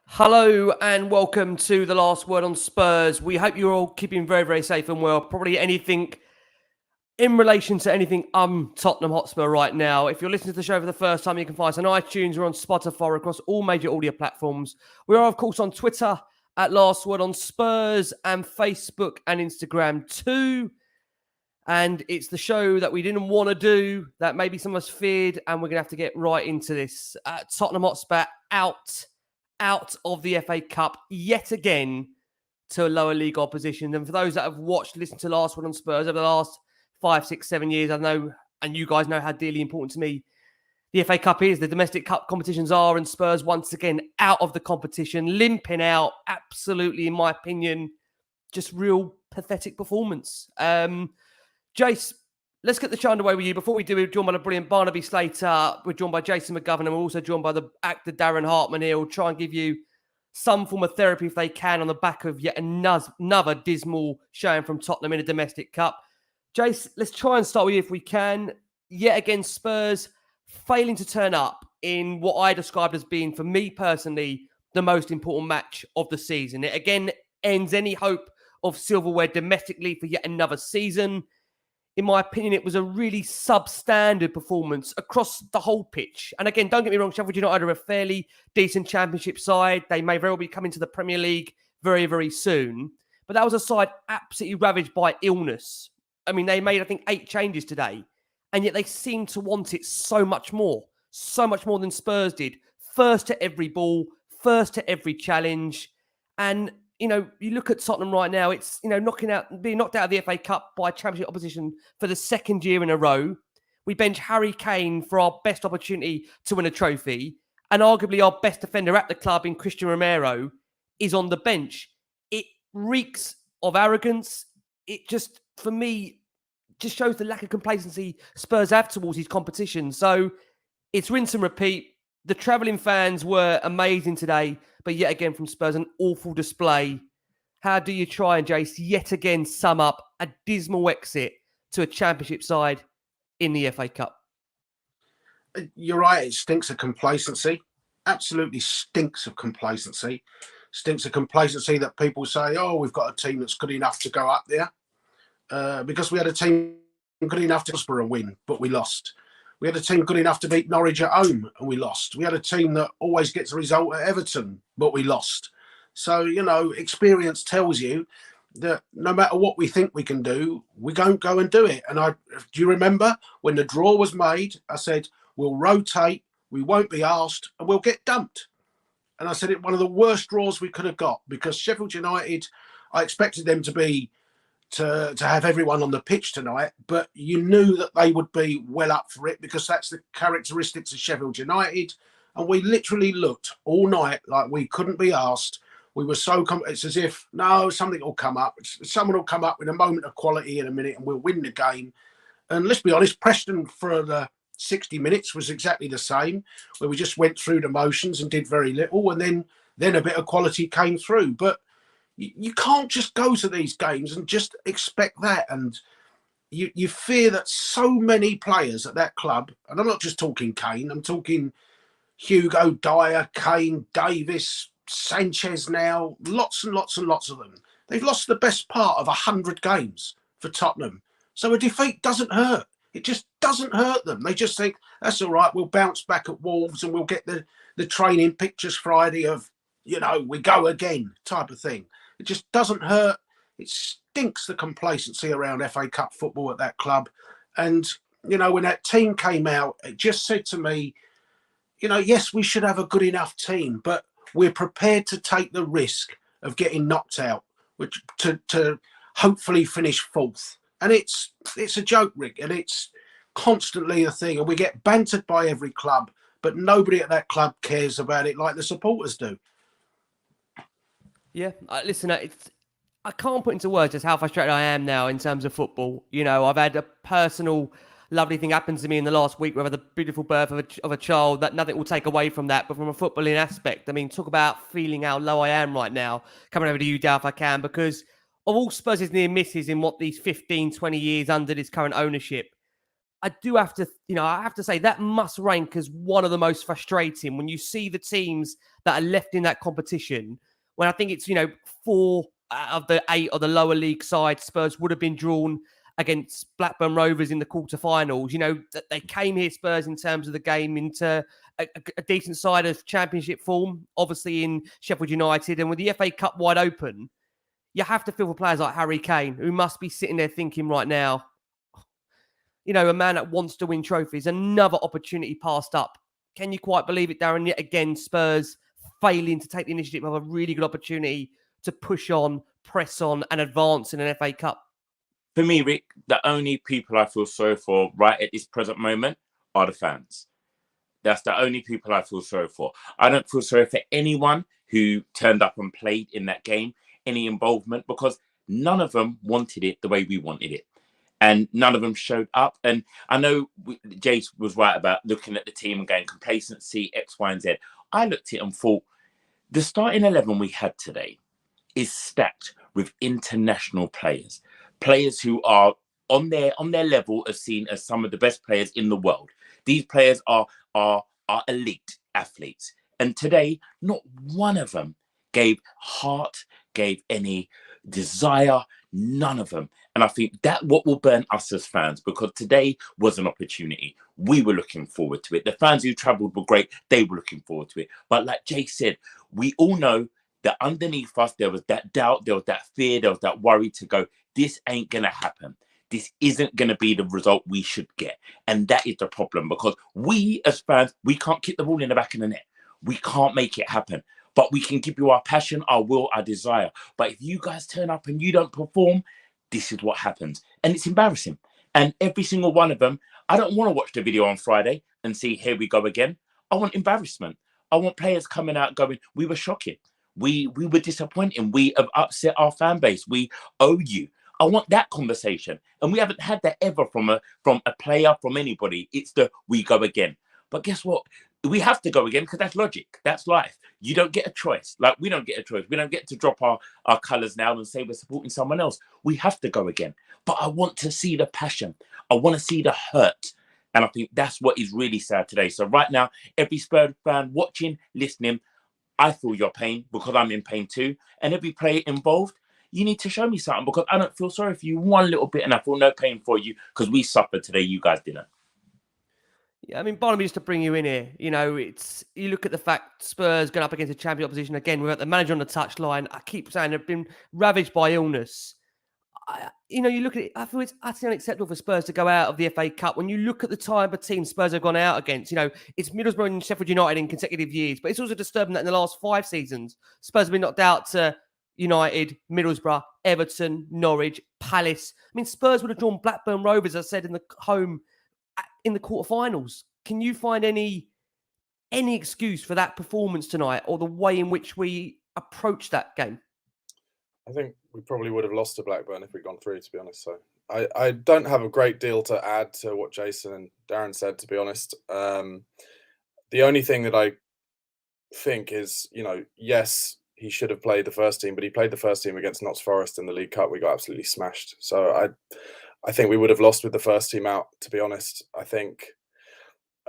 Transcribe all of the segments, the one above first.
Hello and welcome to the Last Word on Spurs. We hope you're all keeping very, very safe and well. Probably anything in relation to anything Tottenham Hotspur right now. If you're listening to the show for the first time, you can find us on iTunes, we're on Spotify, across all major audio platforms. We are, of course, on Twitter at Last Word on Spurs and Facebook and Instagram too. And it's the show that we didn't want to do, that maybe some of us feared, and we're going to have to get right into this. Tottenham Hotspur out of the FA Cup yet again to a lower league opposition. And for those that have listened to Last One on Spurs over the last 5, 6, 7 years, I know, and you guys know how dearly important to me the FA Cup is, the domestic cup competitions are, and Spurs once again out of the competition, limping out, absolutely, in my opinion, just real pathetic performance. Jace, let's get the show underway with you. Before we do, we're joined by the brilliant Barnaby, Slater. We're joined by Jason McGovern, and we're also joined by the actor Darren Hartman here. We'll try and give you some form of therapy if they can on the back of yet another dismal showing from Tottenham in a domestic cup. Jace, let's try and start with you if we can. Yet again, Spurs failing to turn up in what I described as being, for me personally, the most important match of the season. It again ends any hope of silverware domestically for yet another season. In my opinion, it was a really substandard performance across the whole pitch. And again, don't get me wrong, Sheffield United are a fairly decent championship side. They may very well be coming to the Premier League very, very soon. But that was a side absolutely ravaged by illness. I mean, they made, I think, 8 changes today. And yet they seemed to want it so much more than Spurs did. First to every ball, first to every challenge. And you look at Tottenham right now, it's, being knocked out of the FA Cup by championship opposition for the second year in a row. We bench Harry Kane for our best opportunity to win a trophy. And arguably our best defender at the club in Christian Romero is on the bench. It reeks of arrogance. It just, for me, just shows the lack of complacency Spurs have towards his competition. So it's rinse and repeat. The travelling fans were amazing today, but yet again from Spurs, an awful display. How do you try and, Jace, yet again sum up a dismal exit to a championship side in the FA Cup? You're right, it stinks of complacency. Absolutely stinks of complacency. Stinks of complacency that people say, oh, we've got a team that's good enough to go up there. Because we had a team good enough to for a win, but we lost. We had a team good enough to beat Norwich at home, and we lost. We had a team that always gets a result at Everton, but we lost. So, experience tells you that no matter what we think we can do, we don't go and do it. And do you remember when the draw was made, I said, we'll rotate, we won't be asked, and we'll get dumped. And I said it one of the worst draws we could have got, because Sheffield United, I expected them to have everyone on the pitch tonight, but you knew that they would be well up for it, because that's the characteristics of Sheffield United. And we literally looked all night like we couldn't be asked. We were so it's as if, no, something will come up. Someone will come up with a moment of quality in a minute and we'll win the game. And let's be honest, Preston for the 60 minutes was exactly the same, where we just went through the motions and did very little, and then a bit of quality came through. But you can't just go to these games and just expect that. And you fear that so many players at that club, and I'm not just talking Kane, I'm talking Hugo, Dyer, Kane, Davis, Sanchez now, lots and lots and lots of them. They've lost the best part of 100 games for Tottenham. So a defeat doesn't hurt. It just doesn't hurt them. They just think, that's all right, we'll bounce back at Wolves and we'll get the training pictures Friday of, we go again type of thing. It just doesn't hurt. It stinks the complacency around FA Cup football at that club. And, when that team came out, it just said to me, yes, we should have a good enough team, but we're prepared to take the risk of getting knocked out, which to hopefully finish fourth. And it's a joke, Rick, and it's constantly a thing. And we get bantered by every club, but nobody at that club cares about it like the supporters do. Yeah, listen, I can't put into words just how frustrated I am now in terms of football. I've had a personal lovely thing happen to me in the last week, where the beautiful birth of a child, that nothing will take away from that. But from a footballing aspect, I mean, talk about feeling how low I am right now, coming over to you, Dow, if I can, because of all Spurs' near misses in what these 15, 20 years under this current ownership, I do have to, I have to say that must rank as one of the most frustrating when you see the teams that are left in that competition. When I think it's, 4 out of the 8 of the lower league side, Spurs would have been drawn against Blackburn Rovers in the quarterfinals. That they came here, Spurs, in terms of the game, into a decent side of championship form, obviously in Sheffield United, and with the FA Cup wide open, you have to feel for players like Harry Kane, who must be sitting there thinking right now, a man that wants to win trophies, another opportunity passed up. Can you quite believe it, Darren? Yet again, Spurs failing to take the initiative of a really good opportunity to push on, press on, and advance in an FA Cup. For me, Rick, the only people I feel sorry for right at this present moment are the fans. That's the only people I feel sorry for. I don't feel sorry for anyone who turned up and played in that game, any involvement, because none of them wanted it the way we wanted it. And none of them showed up. And I know Jace was right about looking at the team and going complacency, X, Y, and Z. I looked at it and thought, the starting 11 we had today is stacked with international players. Players who are on their level as seen as some of the best players in the world. These players are elite athletes. And today, not one of them gave heart, gave any desire, none of them. And I think that what will burn us as fans, because today was an opportunity. We were looking forward to it. The fans who travelled were great. They were looking forward to it. But like Jay said, we all know that underneath us, there was that doubt, there was that fear, there was that worry to go, this ain't going to happen. This isn't going to be the result we should get. And that is the problem, because we as fans, we can't kick the ball in the back of the net. We can't make it happen. But we can give you our passion, our will, our desire. But if you guys turn up and you don't perform, this is what happens. And it's embarrassing. And every single one of them, I don't want to watch the video on Friday and see, here we go again. I want embarrassment. I want players coming out going, we were shocking. We were disappointing. We have upset our fan base. We owe you. I want that conversation. And we haven't had that ever from a player, from anybody. It's the we go again. But guess what? We have to go again because that's logic. That's life. You don't get a choice. Like, we don't get a choice. We don't get to drop our colours now and say we're supporting someone else. We have to go again. But I want to see the passion. I want to see the hurt. And I think that's what is really sad today. So right now, every Spurs fan watching, listening, I feel your pain because I'm in pain too. And every player involved, you need to show me something, because I don't feel sorry for you one little bit, and I feel no pain for you because we suffered today. You guys didn't. Yeah, I mean, Barnaby, just to bring you in here, you look at the fact Spurs going up against a champion opposition again. We've got the manager on the touchline. I keep saying they've been ravaged by illness. You look at it, I feel it's utterly unacceptable for Spurs to go out of the FA Cup. When you look at the type of team Spurs have gone out against, it's Middlesbrough and Sheffield United in consecutive years, but it's also disturbing that in the last 5 seasons, Spurs have been knocked out to United, Middlesbrough, Everton, Norwich, Palace. I mean, Spurs would have drawn Blackburn Rovers, as I said, in the home in the quarterfinals. Can you find any excuse for that performance tonight, or the way in which we approach that game? I think we probably would have lost to Blackburn if we'd gone through, to be honest. So I don't have a great deal to add to what Jason and Darren said, to be honest. The only thing that I think is, yes, he should have played the first team, but he played the first team against Notts Forest in the League Cup. We got absolutely smashed. So I think we would have lost with the first team out, to be honest. I think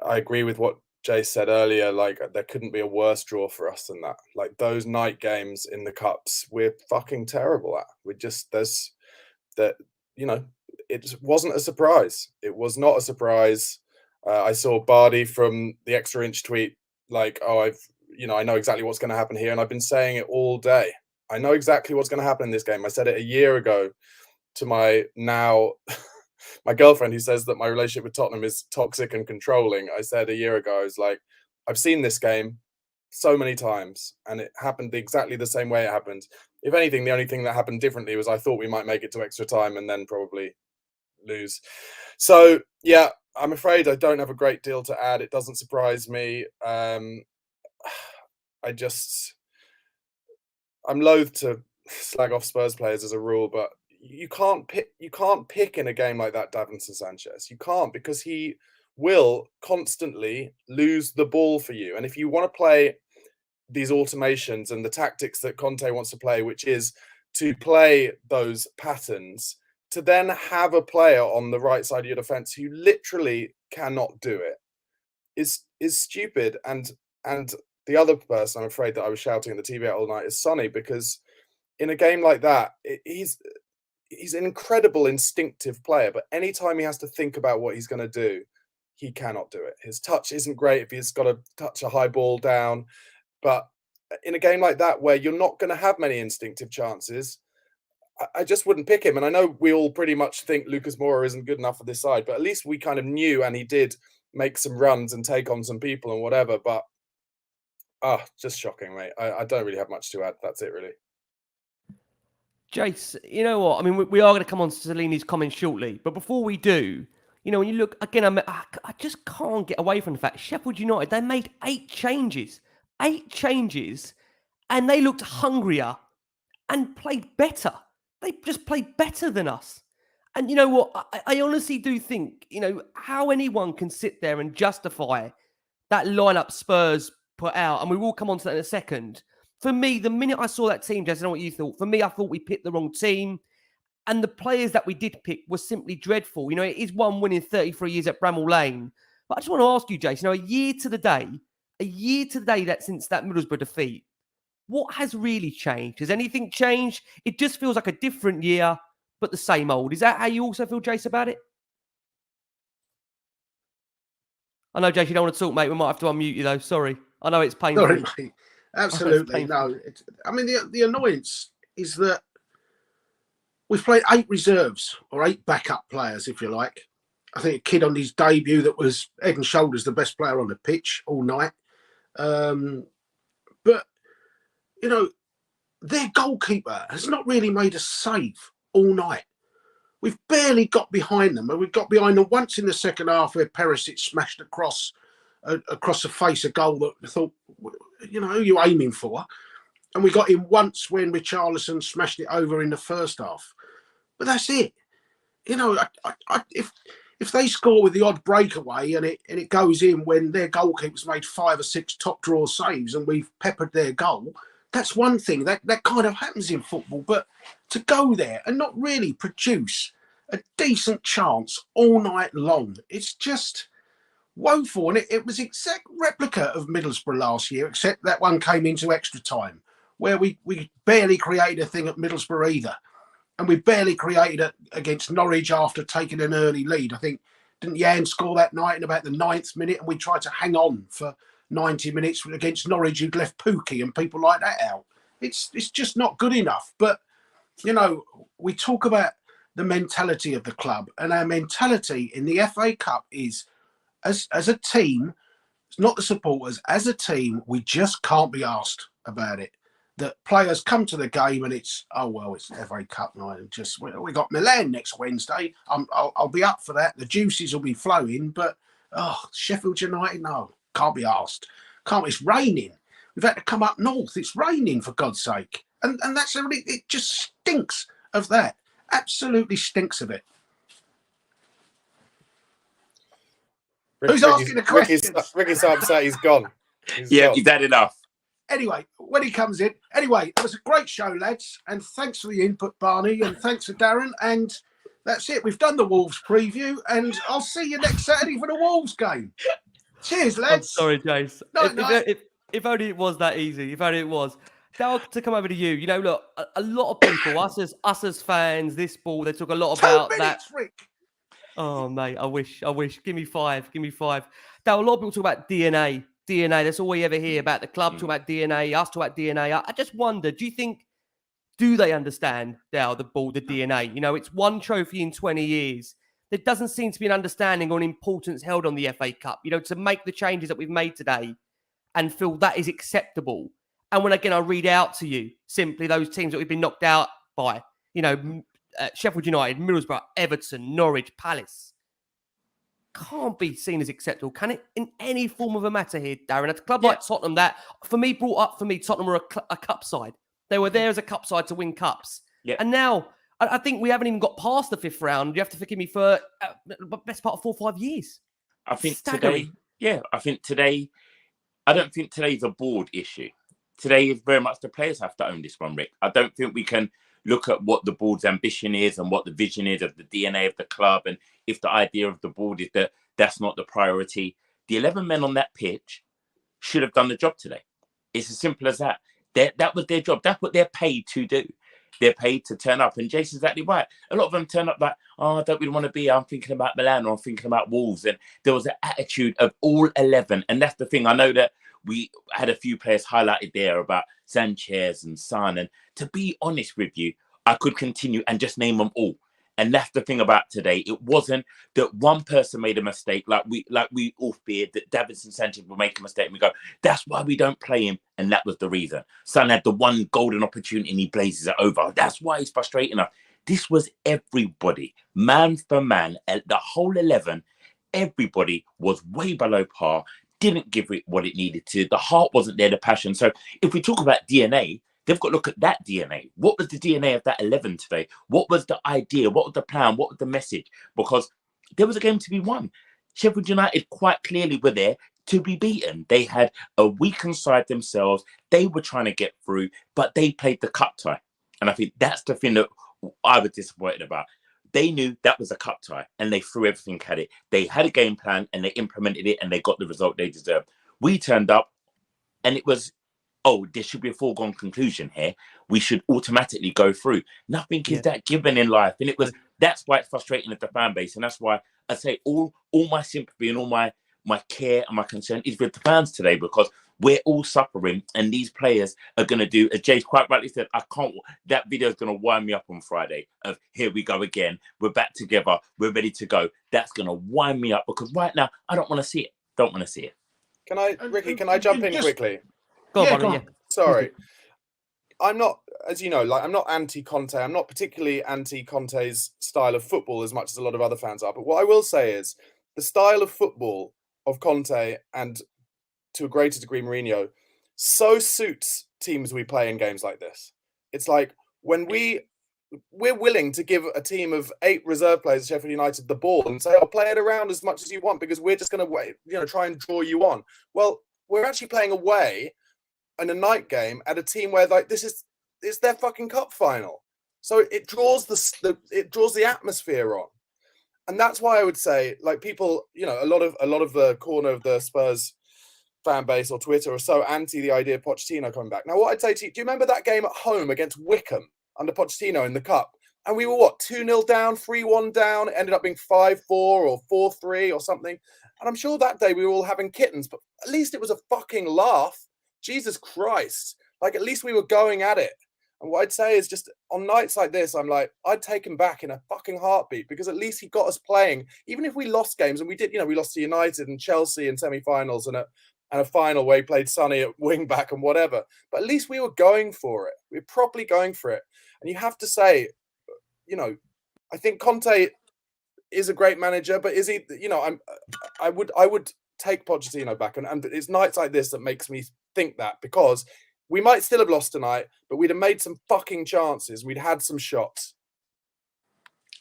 I agree with what Jay said earlier. Like, there couldn't be a worse draw for us than that. Like, those night games in the cups, we're fucking terrible at. It wasn't a surprise. It was not a surprise. I saw Bardi from the Extra Inch tweet, like, I know exactly what's going to happen here. And I've been saying it all day. I know exactly what's going to happen in this game. I said it a year ago to my girlfriend, who says that my relationship with Tottenham is toxic and controlling. I said a year ago, I was like, I've seen this game so many times and it happened exactly the same way it happened. If anything, the only thing that happened differently was I thought we might make it to extra time and then probably lose. So, yeah, I'm afraid I don't have a great deal to add. It doesn't surprise me. I'm loath to slag off Spurs players as a rule, but you can't pick in a game like that Davinson Sanchez. You can't, because he will constantly lose the ball for you. And if you want to play these automations and the tactics that Conte wants to play, which is to play those patterns to then have a player on the right side of your defence who literally cannot do it is stupid. And the other person, I'm afraid, that I was shouting at the TV all night is Sonny, because in a game like that, he's an incredible instinctive player, but anytime he has to think about what he's going to do, he cannot do it. His touch isn't great if he's got to touch a high ball down, but in a game like that where you're not going to have many instinctive chances, I just wouldn't pick him. And I know we all pretty much think Lucas Moura isn't good enough for this side, but at least we kind of knew, and he did make some runs and take on some people and whatever. But just shocking, mate. I don't really have much to add. That's it, really. Jace, you know what? I mean, we are going to come on to Stellini's comments shortly, but before we do, you know, when you look again, I just can't get away from the fact Sheffield United, they made 8 changes, and they looked hungrier and played better. They just played better than us. And you know what? I honestly do think, you know, how anyone can sit there and justify that lineup Spurs put out, and we will come on to that in a second. For me, the minute I saw that team, Jason, I don't know what you thought. For me, I thought we picked the wrong team. And the players that we did pick were simply dreadful. You know, it is one win in 33 years at Bramall Lane. But I just want to ask you, Jason, you know, a year to the day that since that Middlesbrough defeat, what has really changed? Has anything changed? It just feels like a different year, but the same old. Is that how you also feel, Jace, about it? I know, Jace, you don't want to talk, mate. We might have to unmute you, though. Sorry. I know it's painful. Sorry, mate. Absolutely. No. I mean, the annoyance is that we've played 8 reserves or 8 backup players, if you like. I think a kid on his debut that was head and shoulders the best player on the pitch all night. But, you know, their goalkeeper has not really made a save all night. We've barely got behind them. We got behind them once in the second half where Perisic smashed across the face a goal that I thought, you know, who are you aiming for? And we got him once when Richarlison smashed it over in the first half. But that's it. You know, if they score with the odd breakaway and it goes in when their goalkeeper's made 5 or 6 top draw saves and we've peppered their goal, that's one thing. That kind of happens in football. But to go there and not really produce a decent chance all night long, it's just woeful. And it was exact replica of Middlesbrough last year, except that one came into extra time, where we barely created a thing at Middlesbrough either. And we barely created it against Norwich after taking an early lead. I think, didn't Jan score that night in about the 9th minute? And we tried to hang on for 90 minutes against Norwich, who'd left Pookie and people like that out. It's just not good enough. But, you know, we talk about the mentality of the club, and our mentality in the FA Cup is, as a team, it's not the supporters, as a team, we just can't be asked about it. That players come to the game and it's, oh, well, it's FA Cup night. And just, we got Milan next Wednesday. I'll be up for that. The juices will be flowing. But, Sheffield United, no, can't be asked. It's raining. We've had to come up north. It's raining, for God's sake. And that's really, it just stinks of that. Absolutely stinks of it. Who's asking the questions? Ricky's so upset he's gone. He's had enough. Anyway, when he comes in. Anyway, it was a great show, lads. And thanks for the input, Barney. And thanks for Darren. And that's it. We've done the Wolves preview. And I'll see you next Saturday for the Wolves game. Cheers, lads. I'm sorry, Jace. If only it was that easy. If only it was. Now to come over to you. You know, look, a lot of people, us as fans, this ball, they talk a lot about 2 minutes, that. Rick. Oh, mate, I wish. Give me 5. Now, a lot of people talk about DNA. That's all we ever hear about the club, talk about DNA, us talk about DNA. I just wonder, do they understand now the DNA? You know, it's one trophy in 20 years. There doesn't seem to be an understanding on importance held on the FA Cup, you know, to make the changes that we've made today and feel that is acceptable. And when, again, I read out to you simply those teams that we've been knocked out by, you know, Sheffield United, Middlesbrough, Everton, Norwich, Palace, can't be seen as acceptable, can it? In any form of a matter here, Darren. A club like Tottenham, that brought up Tottenham were a cup side. They were there as a cup side to win cups. Yeah. And now I think we haven't even got past the 5th round. You have to forgive me for the best part of 4 or 5 years. I think today, I don't think today's a board issue. Today is very much the players have to own this one, Rick. I don't think we can look at what the board's ambition is and what the vision is of the DNA of the club, and if the idea of the board is that that's not the priority, the 11 men on that pitch should have done the job today. It's as simple as that. That was their job. That's what they're paid to do. They're paid to turn up. And Jason's exactly right. A lot of them turn up like, oh, I don't really want to be. I'm thinking about Milan, or I'm thinking about Wolves. And there was an attitude of all 11. And that's the thing. I know that we had a few players highlighted there about Sanchez and Son. And to be honest with you, I could continue and just name them all. And that's the thing about today. It wasn't that one person made a mistake, like we all feared that Davinson Sanchez would make a mistake. And we go, that's why we don't play him. And that was the reason. Son had the one golden opportunity and he blazes it over. That's why he's frustrating us. This was everybody, man for man, the whole 11. Everybody was way below par, didn't give it what it needed to. The heart wasn't there, the passion. So if we talk about DNA, they've got to look at that DNA. What was the DNA of that 11 today? What was the idea? What was the plan? What was the message? Because there was a game to be won. Sheffield United quite clearly were there to be beaten. They had a weakened side themselves. They were trying to get through, but they played the cup tie. And I think that's the thing that I was disappointed about. They knew that was a cup tie and they threw everything at it. They had a game plan and they implemented it and they got the result they deserved. We turned up and it was, oh, there should be a foregone conclusion here. We should automatically go through. Nothing is that given in life. And it was, that's why it's frustrating at the fan base. And that's why I say all my sympathy and all my care and my concern is with the fans today, because we're all suffering and these players are going to do, as Jay's quite rightly said, that video is going to wind me up on Friday of here we go again. We're back together. We're ready to go. That's going to wind me up because right now I don't want to see it. Don't want to see it. Ricky, can I jump in quickly? Go on. Sorry. I'm not, as you know, like I'm not anti-Conte. I'm not particularly anti-Conte's style of football as much as a lot of other fans are. But what I will say is the style of football of Conte and to a greater degree Mourinho so suits teams we play in games like this. It's like when we're willing to give a team of 8 reserve players at Sheffield United the ball and say, "Oh, play it around as much as you want because we're just going to try and draw you on." Well, we're actually playing away in a night game at a team where like it's their fucking cup final, so it draws the atmosphere on, and that's why I would say like people, a lot of the corner of the Spurs fan base or Twitter are so anti the idea of Pochettino coming back. Now, what I'd say to you, do you remember that game at home against Wickham under Pochettino in the cup? And we were 2-0 down, 3-1 down. It ended up being 5-4 or 4-3 or something. And I'm sure that day we were all having kittens, but at least it was a fucking laugh. Jesus Christ. Like, at least we were going at it. And what I'd say is just on nights like this, I'm like, I'd take him back in a fucking heartbeat because at least he got us playing. Even if we lost games, and we did, we lost to United and Chelsea in semi-finals and a final where he played Sonny at wing back and whatever. But at least we were going for it. We were properly going for it. And you have to say, I think Conte is a great manager, but is he, I would take Pochettino back. And it's nights like this that makes me think that, because we might still have lost tonight, but we'd have made some fucking chances. We'd had some shots.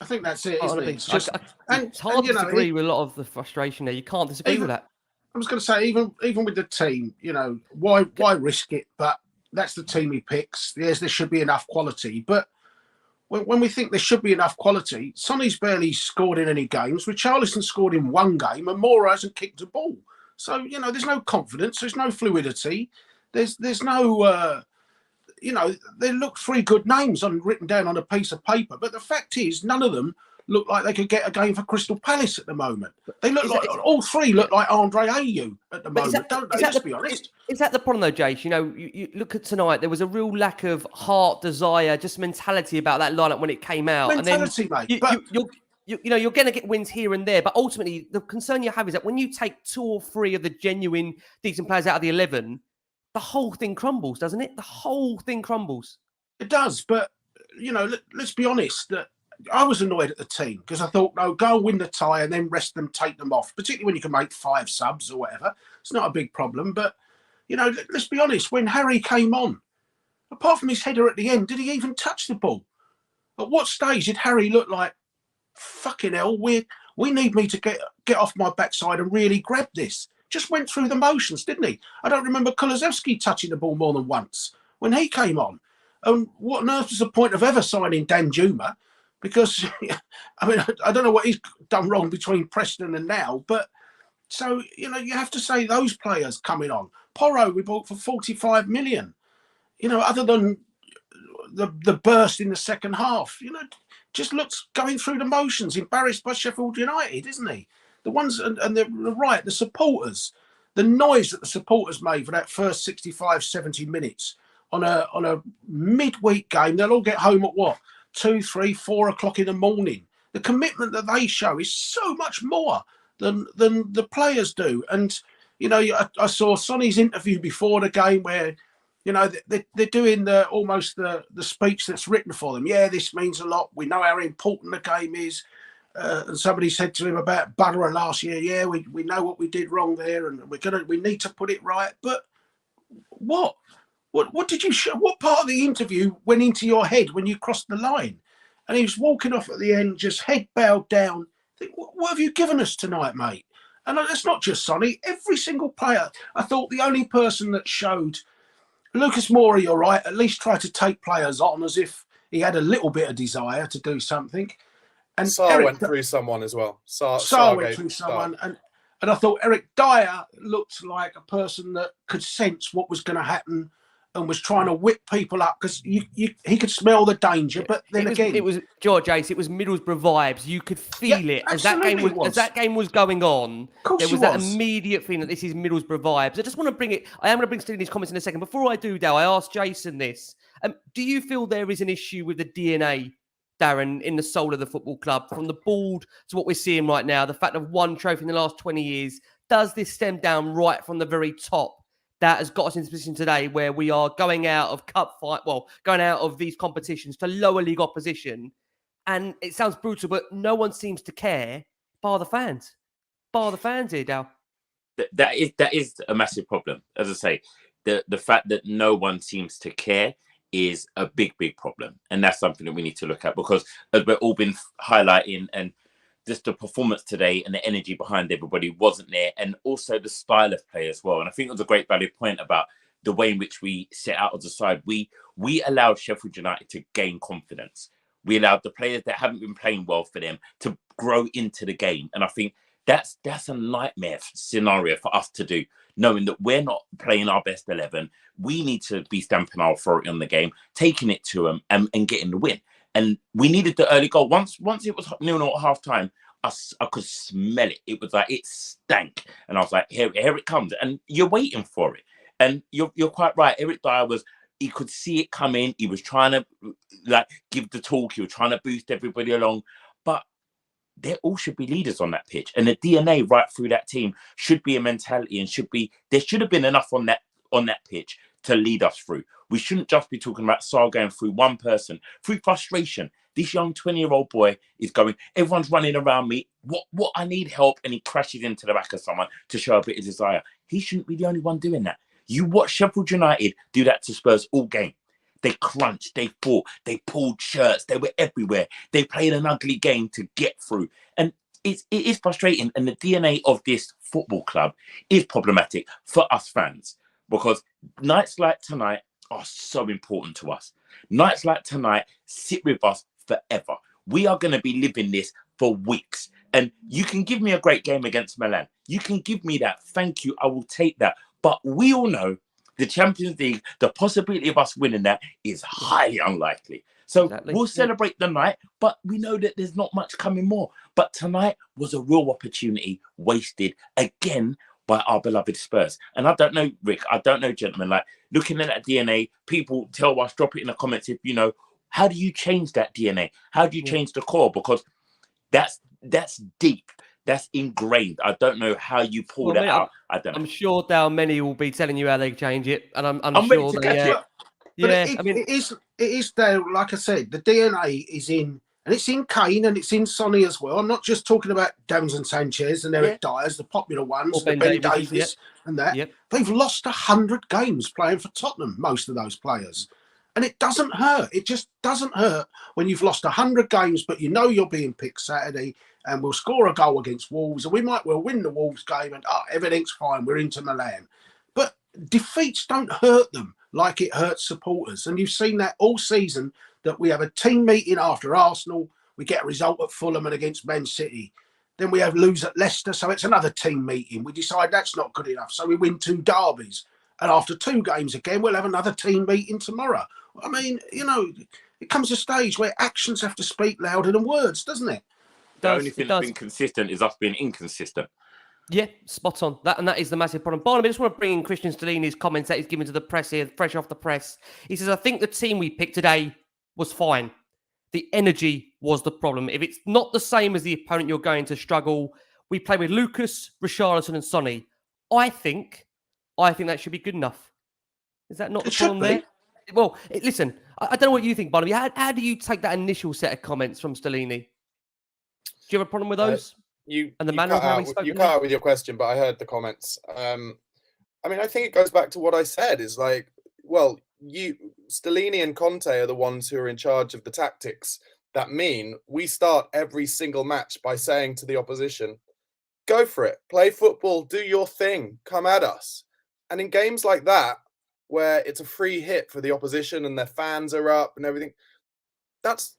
I think that's it, isn't it? It's just, it's hard to disagree with a lot of the frustration there. You can't disagree with that. I was going to say, even with the team, why risk it? But that's the team he picks. Yes, there should be enough quality. But when we think there should be enough quality, Sonny's barely scored in any games. Richarlison scored in one game and Moura hasn't kicked a ball. So, there's no confidence. There's no fluidity. There's no, they look 3 good names written down on a piece of paper. But the fact is, none of them look like they could get a game for Crystal Palace at the moment. They look all 3 look like Andre Ayew at the moment, don't they? Let's be honest. Is that the problem though, Jace? You look at tonight, there was a real lack of heart, desire, just mentality about that lineup when it came out. Mentality, mate. You're going to get wins here and there, but ultimately the concern you have is that when you take 2 or 3 of the genuine decent players out of the 11, the whole thing crumbles, doesn't it? The whole thing crumbles. It does, but let's be honest. I was annoyed at the team because I thought, no, go and win the tie and then rest them, take them off, particularly when you can make 5 subs or whatever. It's not a big problem. But, let's be honest, when Harry came on, apart from his header at the end, did he even touch the ball? At what stage did Harry look like, fucking hell, we need me to get off my backside and really grab this? Just went through the motions, didn't he? I don't remember Kulusevski touching the ball more than once when he came on. And what on earth was the point of ever signing Dan Juma? Because, I mean, I don't know what he's done wrong between Preston and now, but so, you know, you have to say those players coming on. Porro, we bought for 45 million. You know, other than the burst in the second half, you know, just looks going through the motions, embarrassed by Sheffield United, isn't he? The ones, and they're right, the supporters, the noise that the supporters made for that first 65, 70 minutes on a midweek game, they'll all get home at what? 2, 3, 4 o'clock in the morning. The commitment that they show is so much more than the players do. And, you know, I saw Sonny's interview before the game where, you know, they're doing almost the speech that's written for them. Yeah, this means a lot. We know how important the game is. And somebody said to him about Borough last year, yeah, we know what we did wrong there, and we need to put it right. But what did you show? What part of the interview went into your head when you crossed the line? And he was walking off at the end, just head bowed down. What have you given us tonight, mate? And that's not just Sonny. Every single player. I thought the only person that showed Lucas Moura, you're right, at least try to take players on as if he had a little bit of desire to do something. And Sarr went through someone as well. Sarr went through someone. And I thought Eric Dyer looked like a person that could sense what was going to happen and was trying to whip people up because he could smell the danger. But then it was George Ace. It was Middlesbrough vibes. You could feel it as that game was going on. There was that immediate feeling that this is Middlesbrough vibes. I just want to bring it. I am going to bring Stellini's comments in a second. Before I do, Dale, I asked Jason this. Do you feel there is an issue with the DNA, Darren, in the soul of the football club, from the board to what we're seeing right now? The fact of one trophy in the last 20 years. Does this stem down right from the very top? That has got us into a position today where we are going out of going out of these competitions to lower league opposition. And it sounds brutal, but no one seems to care, bar the fans. Bar the fans here, Dal. That is a massive problem. As I say, the fact that no one seems to care is a big problem. And that's something that we need to look at, because as we've all been highlighting, and just the performance today and the energy behind everybody wasn't there, and also the style of play as well. And I think it was a great valid point about the way in which we set out as a side. We allowed Sheffield United to gain confidence. We allowed the players that haven't been playing well for them to grow into the game. And I think that's a nightmare scenario for us to do, knowing that we're not playing our best 11. We need to be stamping our authority on the game, taking it to them and getting the win. And we needed the early goal. Once it was 0-0 at half time, I could smell it. It was like, it stank. And I was like, here it comes. And you're waiting for it. And you're quite right. Eric Dyer he could see it coming. He was trying to give the talk. He was trying to boost everybody along. But they all should be leaders on that pitch. And the DNA right through that team should be a mentality, and there should have been enough on that pitch to lead us through. We shouldn't just be talking about Sarr going through one person, through frustration. This young 20-year-old boy is going, everyone's running around me. What I need help, and he crashes into the back of someone to show a bit of desire. He shouldn't be the only one doing that. You watch Sheffield United do that to Spurs all game. They crunched, they fought, they pulled shirts, they were everywhere. They played an ugly game to get through. And it is frustrating. And the DNA of this football club is problematic for us fans, because nights like tonight are so important to us. Nights like tonight sit with us forever. We are going to be living this for weeks. And you can give me a great game against Milan. You can give me that. Thank you. I will take that. But we all know the Champions League, the possibility of us winning that is highly unlikely. So we'll celebrate the night, but we know that there's not much coming more. But tonight was a real opportunity wasted again by our beloved Spurs. And I don't know, Rick, I don't know, gentlemen, looking at that DNA, people tell us, drop it in the comments if you know, how do you change that DNA? How do you change the core? Because that's deep. That's ingrained. I don't know how you pull that out. I don't know. I'm sure Dale, many will be telling you how they change it. And I'm sure they... But it is Dale, like I said, the DNA is in, and it's in Kane and it's in Sonny as well. I'm not just talking about Downs and Sanchez and Eric Dyers, the popular ones, Ben Davies and that. Yep. They've lost 100 games playing for Tottenham, most of those players. And it doesn't hurt. It just doesn't hurt when you've lost 100 games, but you know you're being picked Saturday and we'll score a goal against Wolves and we might well win the Wolves game and everything's fine. We're into Milan. But defeats don't hurt them like it hurts supporters. And you've seen that all season, that we have a team meeting after Arsenal, we get a result at Fulham and against Man City. Then we have lose at Leicester, so it's another team meeting. We decide that's not good enough, so we win 2 derbies. And after 2 games again, we'll have another team meeting tomorrow. I mean, it comes a stage where actions have to speak louder than words, doesn't it? The only thing that's been consistent is us being inconsistent. Yeah, spot on. That is the massive problem. Barnaby, I just want to bring in Christian Stellini's comments that he's given to the press here, fresh off the press. He says, I think the team we picked today was fine. The energy was the problem. If it's not the same as the opponent, you're going to struggle. We play with Lucas, Richarlison and Sonny. I think that should be good enough. Is that not the problem there? Well, listen, I don't know what you think, Barnaby. How do you take that initial set of comments from Stellini? Do you have a problem with those? And the manner of how he spoke? You cut out with your question, but I heard the comments. I mean, I think it goes back to what I said. Is like, well, Stellini and Conte are the ones who are in charge of the tactics. That mean we start every single match by saying to the opposition, go for it, play football, do your thing, come at us. And in games like that, where it's a free hit for the opposition and their fans are up and everything, that's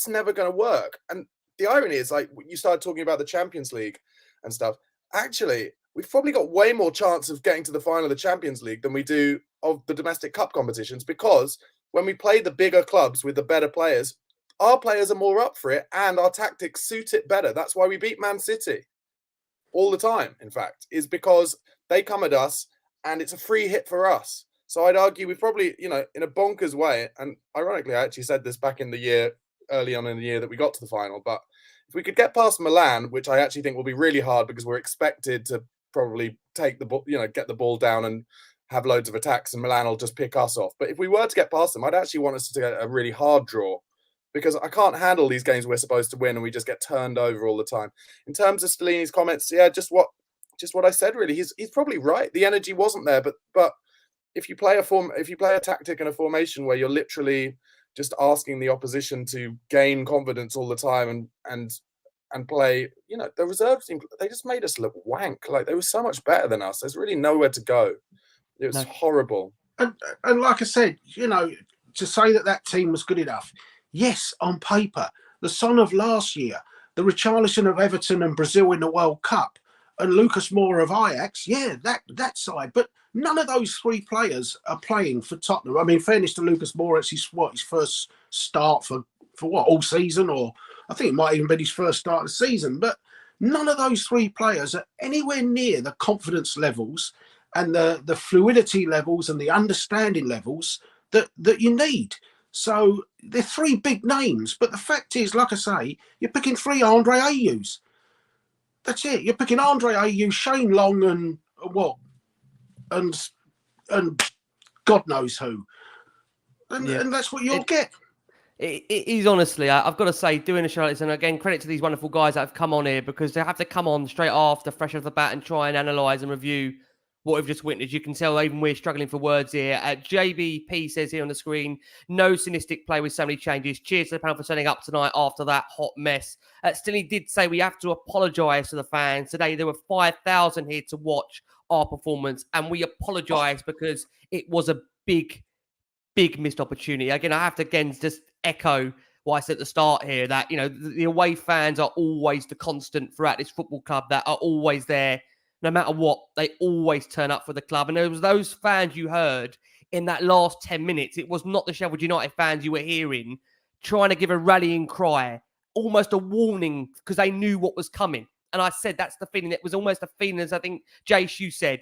never going to work. And the irony is, like, you started talking about the Champions League and stuff. Actually, we've probably got way more chance of getting to the final of the Champions League than we do of the domestic cup competitions, because when we play the bigger clubs with the better players, our players are more up for it and our tactics suit it better. That's why we beat Man City all the time, in fact, is because they come at us and it's a free hit for us. So I'd argue we probably, in a bonkers way, and ironically, I actually said this back in the year, early on in the year that we got to the final, but if we could get past Milan, which I actually think will be really hard because we're expected to probably take the ball, get the ball down and have loads of attacks, and Milan will just pick us off. But if we were to get past them, I'd actually want us to get a really hard draw, because I can't handle these games we're supposed to win and we just get turned over all the time. In terms of Stellini's comments, yeah, just what I said, really. He's probably right. The energy wasn't there, but if you play a tactic and a formation where you're literally just asking the opposition to gain confidence all the time and play, the reserve team, they just made us look wank. Like, they were so much better than us. There's really nowhere to go. It was horrible. And like I said, to say that team was good enough, yes, on paper, the Son of last year, the Richarlison of Everton and Brazil in the World Cup, and Lucas Moura of Ajax, yeah, that side. But none of those 3 players are playing for Tottenham. I mean, fairness to Lucas Moura, it's his first start for what, all season, or I think it might even be his first start of the season. But none of those 3 players are anywhere near the confidence levels and the fluidity levels and the understanding levels that you need. So they're 3 big names, but the fact is, like I say, you're picking 3 Andre Ayew's. That's it. You're picking Andre Ayew, Shane Long, and what, and God knows who, and that's what you'll get. It is, honestly, I've got to say, doing a show like this, and again, credit to these wonderful guys that have come on here, because they have to come on straight after, fresh off the bat, and try and analyse and review what we've just witnessed. You can tell even we're struggling for words here. JBP says here on the screen, no cynistic play with so many changes. Cheers to the panel for setting up tonight after that hot mess. Stellini did say we have to apologise to the fans. Today there were 5,000 here to watch our performance, and we apologise because it was a big missed opportunity. Again, I have to just echo what I said at the start here, that, the away fans are always the constant throughout this football club, that are always there. No matter what, they always turn up for the club. And there was those fans you heard in that last 10 minutes. It was not the Sheffield United fans you were hearing trying to give a rallying cry, almost a warning, because they knew what was coming. And I said that's the feeling. It was almost a feeling, as I think, Jace, you said,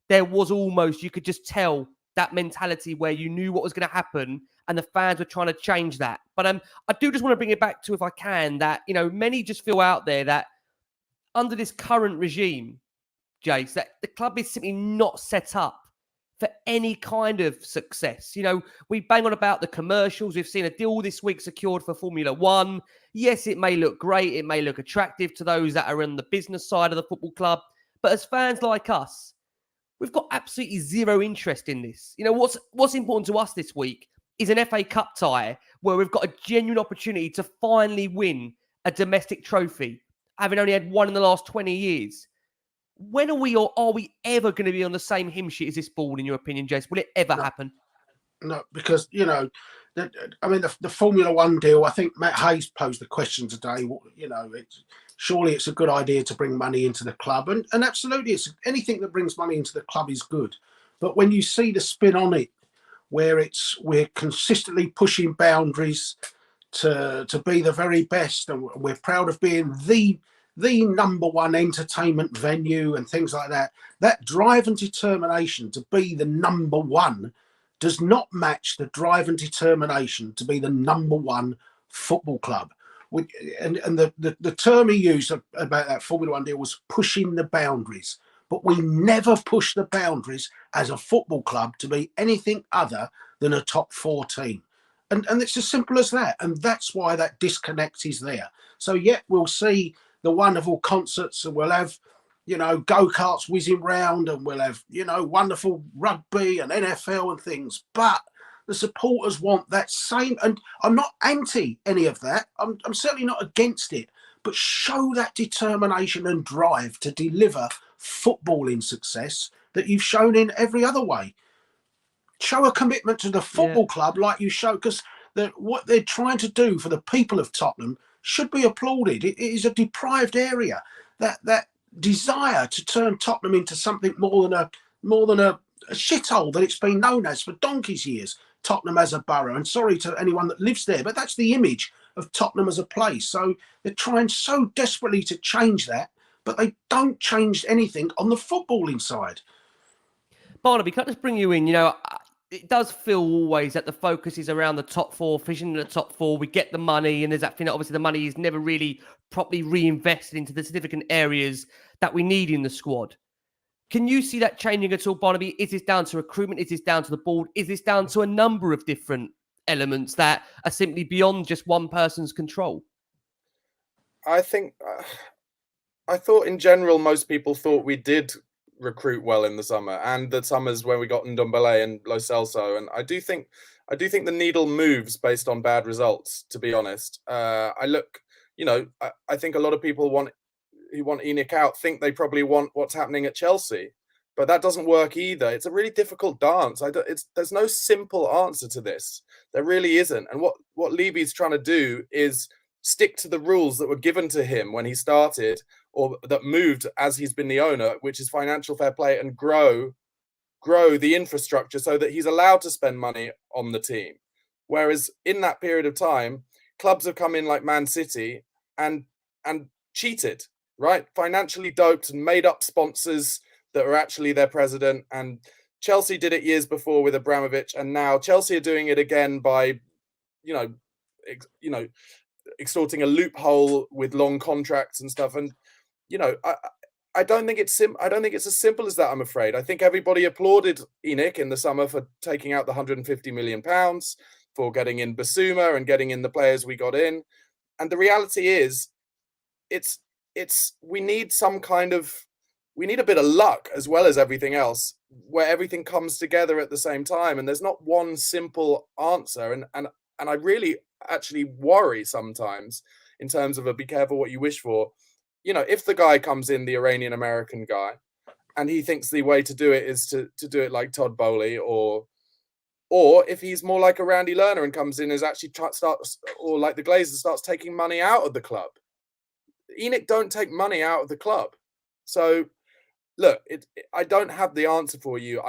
there was almost, you could just tell that mentality where you knew what was going to happen and the fans were trying to change that. But I do just want to bring it back to, if I can, that, many just feel out there that under this current regime, Jace, that the club is simply not set up for any kind of success. We bang on about the commercials. We've seen a deal this week secured for Formula One. Yes, it may look great. It may look attractive to those that are on the business side of the football club. But as fans like us, we've got absolutely zero interest in this. What's important to us this week is an FA Cup tie where we've got a genuine opportunity to finally win a domestic trophy, having only had one in the last 20 years. When are we ever going to be on the same hymn sheet as this ball, in your opinion, Jace? Will it ever happen? No, because, the Formula One deal, I think Matt Hayes posed the question today, surely it's a good idea to bring money into the club. And absolutely, anything that brings money into the club is good. But when you see the spin on it, where we're consistently pushing boundaries to be the very best, and we're proud of being the number one entertainment venue and things like that, that drive and determination to be the number one does not match the drive and determination to be the number one football club. And the term he used about that Formula One deal was pushing the boundaries. But we never push the boundaries as a football club to be anything other than a top 4 team. And it's as simple as that. And that's why that disconnect is there. So, yet we'll see the wonderful concerts, and we'll have, go-karts whizzing round, and we'll have, wonderful rugby and NFL and things. But the supporters want that same, and I'm not anti any of that. I'm certainly not against it. But show that determination and drive to deliver footballing success that you've shown in every other way. Show a commitment to the football club like you show, because what they're trying to do for the people of Tottenham should be applauded. It is a deprived area. That desire to turn Tottenham into something more than a shithole that it's been known as for donkey's years. Tottenham as a borough, and sorry to anyone that lives there, but that's the image of Tottenham as a place. So they're trying so desperately to change that, but they don't change anything on the footballing side. Barnaby, can I just bring you in? It does feel always that the focus is around the top 4, fishing in the top 4. We get the money, and there's that thing that obviously the money is never really properly reinvested into the significant areas that we need in the squad. Can you see that changing at all, Barnaby? Is this down to recruitment? Is this down to the board? Is this down to a number of different elements that are simply beyond just one person's control? I think, I thought in general, most people thought we did recruit well in the summer, and the summers when we got Ndombele and Lo Celso. And I do think the needle moves based on bad results, to be honest. I think a lot of people who want ENIC out think they probably want what's happening at Chelsea, but that doesn't work either. It's a really difficult dance. There's no simple answer to this. There really isn't. And what Levy's trying to do is stick to the rules that were given to him when he started, or that moved as he's been the owner, which is financial fair play, and grow the infrastructure so that he's allowed to spend money on the team. Whereas in that period of time, clubs have come in like Man City and cheated, right? Financially doped and made up sponsors that are actually their president. And Chelsea did it years before with Abramovich, and now Chelsea are doing it again by, extorting a loophole with long contracts and stuff. And I don't think it's as simple as that, I'm afraid. I think everybody applauded ENIC in the summer for taking out the £150 million, for getting in Basuma and getting in the players we got in. And the reality is, we need a bit of luck as well as everything else, where everything comes together at the same time. And there's not one simple answer. And I really actually worry sometimes in terms of be careful what you wish for. If the guy comes in, the Iranian American guy, and he thinks the way to do it is to do it like Todd Bowley, or if he's more like a Randy Lerner and comes in as actually starts, or like the Glazers, starts taking money out of the club. ENIC don't take money out of the club. So look, I don't have the answer for you.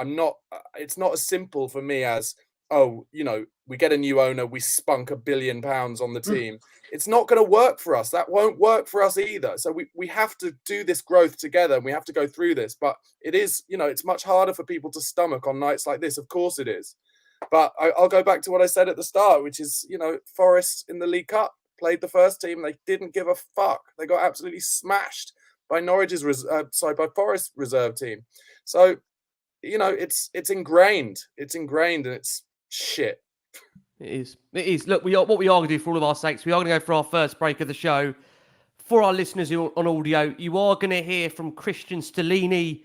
It's not as simple for me as, we get a new owner, we spunk £1 billion on the team. It's not going to work for us. That won't work for us either. So we have to do this growth together, and we have to go through this. But it is, it's much harder for people to stomach on nights like this. Of course it is. But I'll go back to what I said at the start, which is, Forest in the League Cup played the first team. They didn't give a fuck. They got absolutely smashed by by Forest reserve team. So, it's ingrained. It's ingrained, and it's shit. It is. Look, what we are going to do for all of our sakes, we are going to go for our first break of the show. For our listeners who are on audio, you are going to hear from Christian Stellini,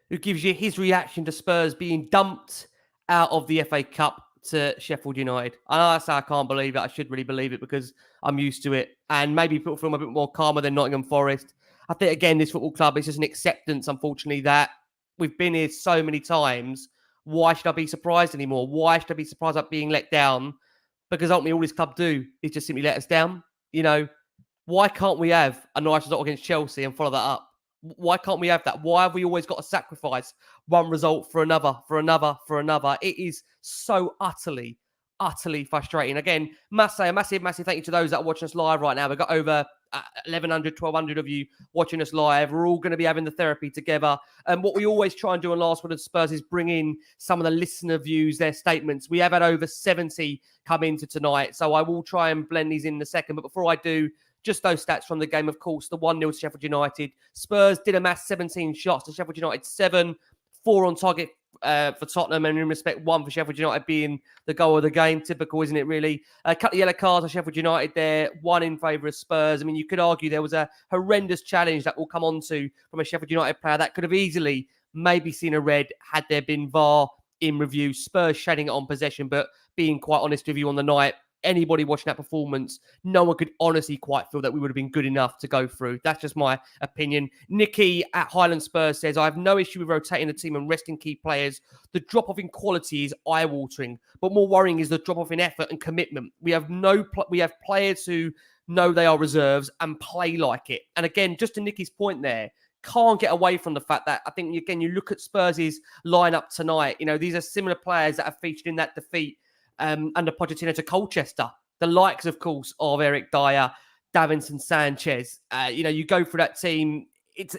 who gives you his reaction to Spurs being dumped out of the FA Cup to Sheffield United. I say I can't believe it. I should really believe it because I'm used to it. And maybe people feel a bit more calmer than Nottingham Forest. I think, again, this football club is just an acceptance, unfortunately, that we've been here so many times. Why should I be surprised anymore? Why should I be surprised at being let down? Because ultimately all this club do is just simply let us down. You know, why can't we have a nice result against Chelsea and follow that up? Why can't we have that? Why have we always got to sacrifice one result for another, for another, for another? It is so utterly frustrating. Again, a massive thank you to those that are watching us live right now. We've got over 1,100, 1,200 of you watching us live. We're all going to be having the therapy together. And what we always try and do on Last Word on Spurs is bring in some of the listener views, their statements. We have had over 70 come into tonight, so I will try and blend these in a second. But before I do, just those stats from the game, of course, the 1-0 to Sheffield United. Spurs did amass 17 shots to Sheffield United 7, 4 on target for Tottenham, and in respect, 1 for Sheffield United being the goal of the game. Typical, isn't it, really? A couple of yellow cards for Sheffield United there, 1 in favour of Spurs. I mean, you could argue there was a horrendous challenge that we'll come on to from a Sheffield United player that could have easily maybe seen a red had there been VAR in review. Spurs shading it on possession, but being quite honest with you on the night, anybody watching that performance, no one could honestly quite feel that we would have been good enough to go through. That's just my opinion. Nikki at Highland Spurs says, I have no issue with rotating the team and resting key players. The drop-off in quality is eye-watering, but more worrying is the drop-off in effort and commitment. We have players who know they are reserves and play like it. And again, just to Nikki's point there, can't get away from the fact that I think, again, you look at Spurs' lineup tonight, you know, these are similar players that have featured in that defeat under Pochettino to Colchester. The likes, of course, of Eric Dyer, Davinson Sanchez. You know, you go through that team, it's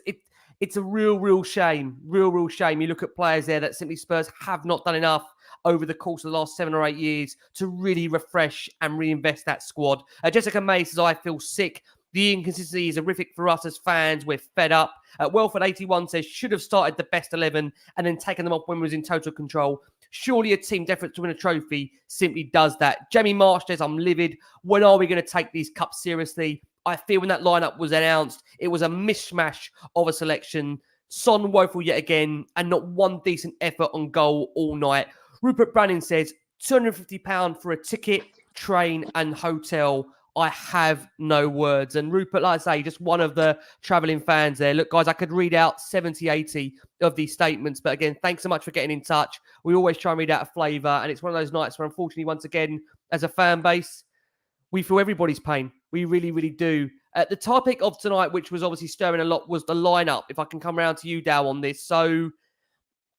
a real shame. Real shame. You look at players there that simply Spurs have not done enough over the course of the last 7 or 8 years to really refresh and reinvest that squad. Jessica May says, I feel sick. The inconsistency is horrific for us as fans. We're fed up. Welford81 says, should have started the best 11 and then taken them off when we was in total control. Surely a team desperate to win a trophy simply does that. Jamie Marsh says, I'm livid. When are we going to take these cups seriously? I feel when that lineup was announced, it was a mishmash of a selection. Son woeful yet again, and not one decent effort on goal all night. Rupert Branning says, £250 for a ticket, train and hotel. I have no words. And Rupert, like I say, just one of the travelling fans there. Look, guys, I could read out 70, 80 of these statements. But again, thanks so much for getting in touch. We always try and read out a flavour. And it's one of those nights where, unfortunately, once again, as a fan base, we feel everybody's pain. We really do. The topic of tonight, which was obviously stirring a lot, was the lineup. If I can come around to you, Dow, on this. So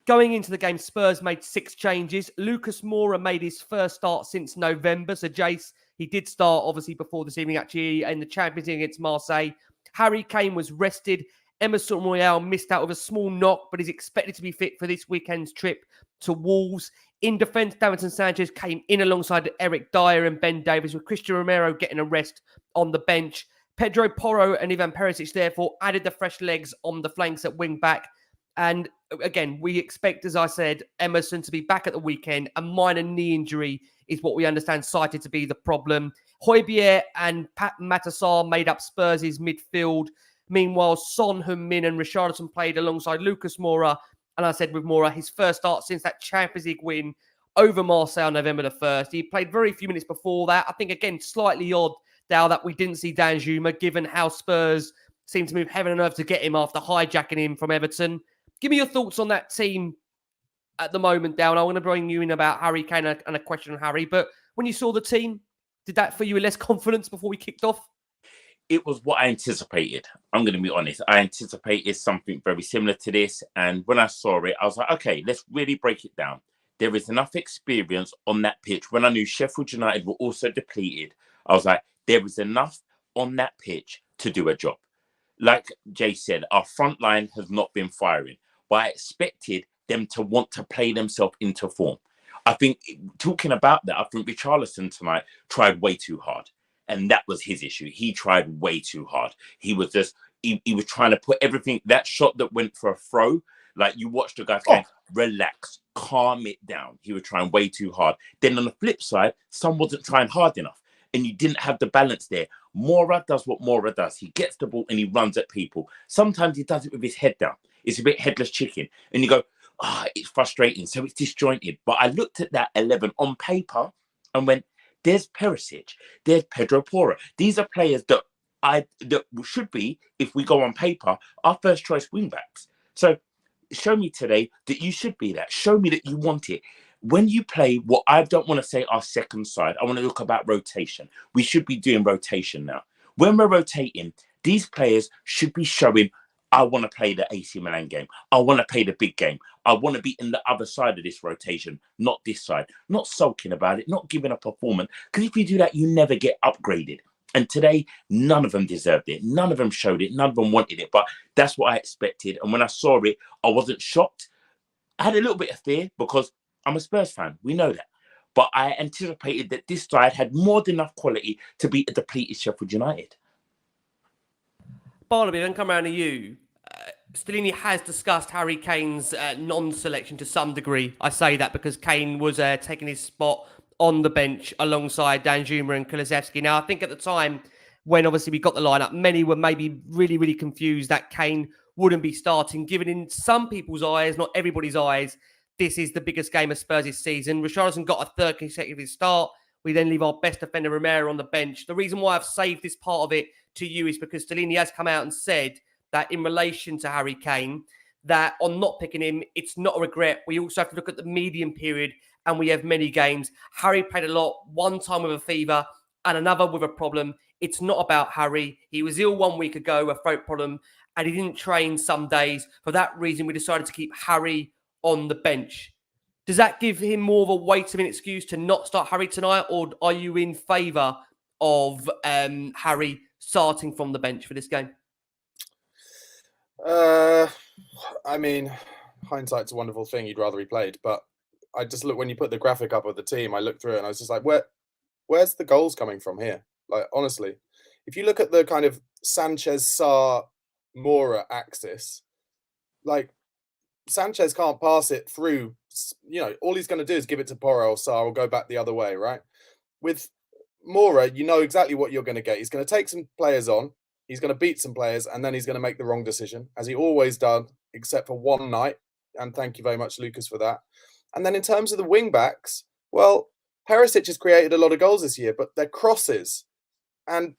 going into the game, Spurs made 6 changes. Lucas Moura made his first start since November. So Jace, he did start, obviously, before this evening, actually, in the Champions League against Marseille. Harry Kane was rested. Emerson Royale missed out with a small knock, but is expected to be fit for this weekend's trip to Wolves. In defence, Davinson Sanchez came in alongside Eric Dyer and Ben Davies, with Christian Romero getting a rest on the bench. Pedro Porro and Ivan Perisic, therefore, added the fresh legs on the flanks at wing-back. And again, we expect, as I said, Emerson to be back at the weekend. A minor knee injury is what we understand cited to be the problem. Højbjerg and Pat Matassar made up Spurs' midfield. Meanwhile, Son, Heung-min and Richarlison played alongside Lucas Moura. And I said with Moura, his first start since that Champions League win over Marseille on November the 1st. He played very few minutes before that. I think, again, slightly odd, Dow, that we didn't see Dan Zuma, given how Spurs seemed to move heaven and earth to get him after hijacking him from Everton. Give me your thoughts on that team at the moment, Dow. I want to bring you in about Harry Kane and a question on Harry. But when you saw the team, did that fill you with less confidence before we kicked off? It was what I anticipated. I'm going to be honest. I anticipated something very similar to this. And when I saw it, I was like, okay, let's really break it down. There is enough experience on that pitch. When I knew Sheffield United were also depleted, I was like, there is enough on that pitch to do a job. Like Jay said, our front line has not been firing, but I expected them to want to play themselves into form. I think, talking about that, I think Richarlison tonight tried way too hard. And that was his issue. He tried way too hard. He was just, he was trying to put everything, that shot that went for a throw, like you watched the guy going, relax, calm it down. He was trying way too hard. Then on the flip side, Son wasn't trying hard enough. And you didn't have the balance there. Moura does what Moura does. He gets the ball and he runs at people. Sometimes he does it with his head down. It's a bit headless chicken. And you go, it's frustrating. So it's disjointed. But I looked at that 11 on paper and went, there's Perisic, there's Pedro Porro. These are players that that should be, if we go on paper, our first choice wing backs. So show me today that you should be that. Show me that you want it. When you play what I don't want to say our second side, I want to look about rotation. We should be doing rotation now. When we're rotating, these players should be showing, I want to play the AC Milan game. I want to play the big game. I want to be in the other side of this rotation, not this side. Not sulking about it, not giving a performance. Because if you do that, you never get upgraded. And today, none of them deserved it. None of them showed it. None of them wanted it. But that's what I expected. And when I saw it, I wasn't shocked. I had a little bit of fear because I'm a Spurs fan. We know that. But I anticipated that this side had more than enough quality to beat a depleted Sheffield United. Barnaby, then come around to you. Stellini has discussed Harry Kane's non-selection to some degree. I say that because Kane was taking his spot on the bench alongside Danjuma and Kulusevski. Now, I think at the time when obviously we got the lineup, many were maybe really, really confused that Kane wouldn't be starting, given in some people's eyes, not everybody's eyes, this is the biggest game of Spurs this season. Richarlison got a third consecutive start. We then leave our best defender, Romero, on the bench. The reason why I've saved this part of it to you is because Stellini has come out and said that in relation to Harry Kane, that on not picking him, it's not a regret. We also have to look at the medium period, and we have many games. Harry played a lot, one time with a fever and another with a problem. It's not about Harry. He was ill 1 week ago, a throat problem, and he didn't train some days. For that reason, we decided to keep Harry on the bench. Does that give him more of a weight of an excuse to not start Harry tonight, or are you in favour of Harry starting from the bench for this game? I mean, hindsight's a wonderful thing. You'd rather he played, but I just look, when you put the graphic up of the team, I looked through it and I was just like, where's the goals coming from here? Like, honestly, if you look at the kind of Sanchez, Sarr, Moura axis, like, Sanchez can't pass it through. You know, all he's going to do is give it to Porro or Sarr or go back the other way, right? With Moura, you know exactly what you're going to get. He's going to take some players on, he's going to beat some players, and then he's going to make the wrong decision, as he always done, except for one night. And thank you very much, Lucas, for that. And then in terms of the wing backs, well, Perisic has created a lot of goals this year, but they're crosses. And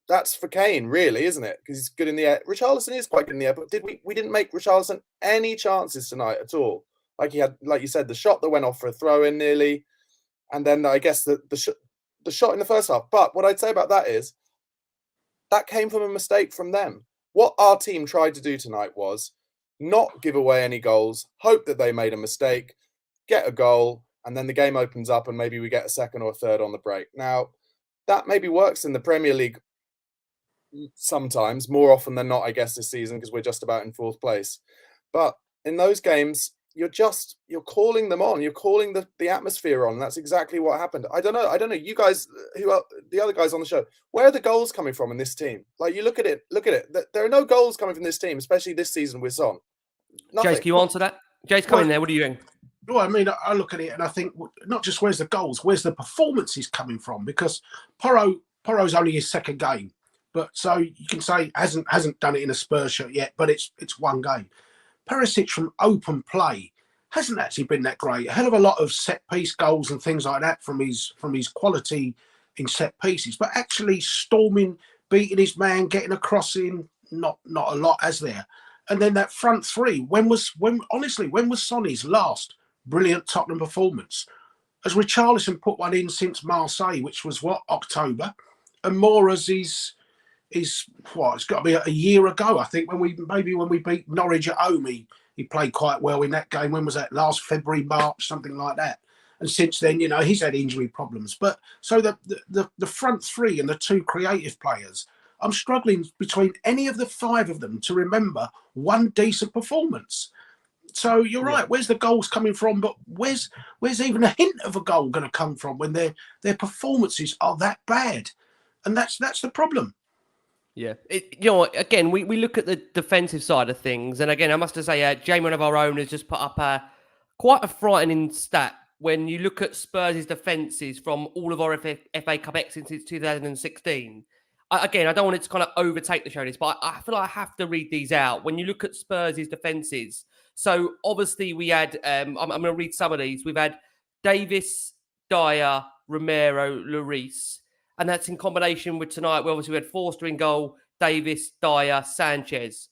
that's for Kane, really, isn't it? Because he's good in the air. Richarlison is quite good in the air, but we didn't make Richarlison any chances tonight at all. Like he had, like you said, the shot that went off for a throw-in nearly, and then I guess the shot in the first half. But what I'd say about that is that came from a mistake from them. What our team tried to do tonight was not give away any goals, hope that they made a mistake, get a goal, and then the game opens up and maybe we get a second or a third on the break. Now, that maybe works in the Premier League sometimes, more often than not, I guess, this season, because we're just about in fourth place. But in those games, you're calling them on. You're calling the atmosphere on. That's exactly what happened. I don't know. You guys, who are the other guys on the show, where are the goals coming from in this team? Like, you look at it. There are no goals coming from this team, especially this season with Son. Nothing. Jace, can you answer that? Jace, come in there. What are you doing? Well, I mean, I look at it and I think not just where's the goals, where's the performances coming from? Because Porro's only his second game, but so you can say hasn't done it in a Spurs shirt yet, but it's one game. Perisic from open play hasn't actually been that great. A hell of a lot of set piece goals and things like that from his quality in set pieces, but actually storming, beating his man, getting a crossing, not a lot as there. And then that front three, when was Sonny's last brilliant Tottenham performance? Has Richarlison put one in since Marseille, which was October, and Moura's it's got to be a year ago, I think, when we beat Norwich at home. He played quite well in that game. When was that? Last February, March, something like that. And since then, he's had injury problems. But so the front three and the two creative players, I'm struggling between any of the five of them to remember one decent performance. So you're right. Where's the goals coming from? But where's even a hint of a goal going to come from when their performances are that bad? And that's the problem. Yeah. Again, we look at the defensive side of things. And again, I must say, Jamie, one of our owners, just put up quite a frightening stat. When you look at Spurs' defences from all of our FA Cup exits since 2016, again, I don't want it to kind of overtake the show, but I feel like I have to read these out. When you look at Spurs' defences, so obviously we had, I'm going to read some of these. We've had Davis, Dyer, Romero, Lloris. And that's in combination with tonight, where obviously we had Forster in goal, Davis, Dyer, Sanchez.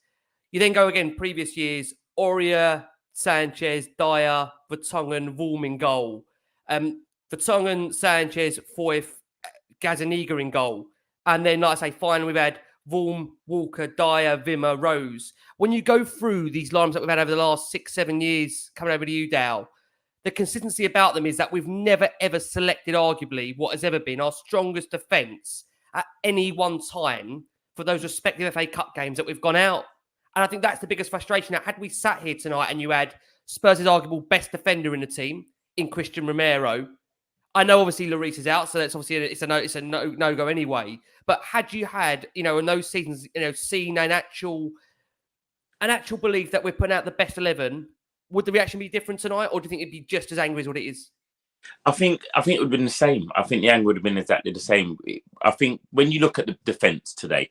You then go again, previous years, Aurier, Sanchez, Dyer, Vertonghen, Vorm in goal. Vertonghen, Sanchez, Foyth, Gazaniga in goal. And then, like I say, finally we've had Vorm, Walker, Dyer, Wimmer, Rose. When you go through these lineups that we've had over the last 6-7 years, coming over to you, Dow, the consistency about them is that we've never, ever selected, arguably, what has ever been our strongest defence at any one time for those respective FA Cup games that we've gone out. And I think that's the biggest frustration. That had we sat here tonight and you had Spurs' arguable best defender in the team in Christian Romero, I know obviously Lloris is out, so that's obviously it's a no go anyway. But had you had, in those seasons, seen an actual belief that we're putting out the best 11, would the reaction be different tonight, or do you think it'd be just as angry as what it is? I think it would have been the same. I think the anger would have been exactly the same. I think when you look at the defence today,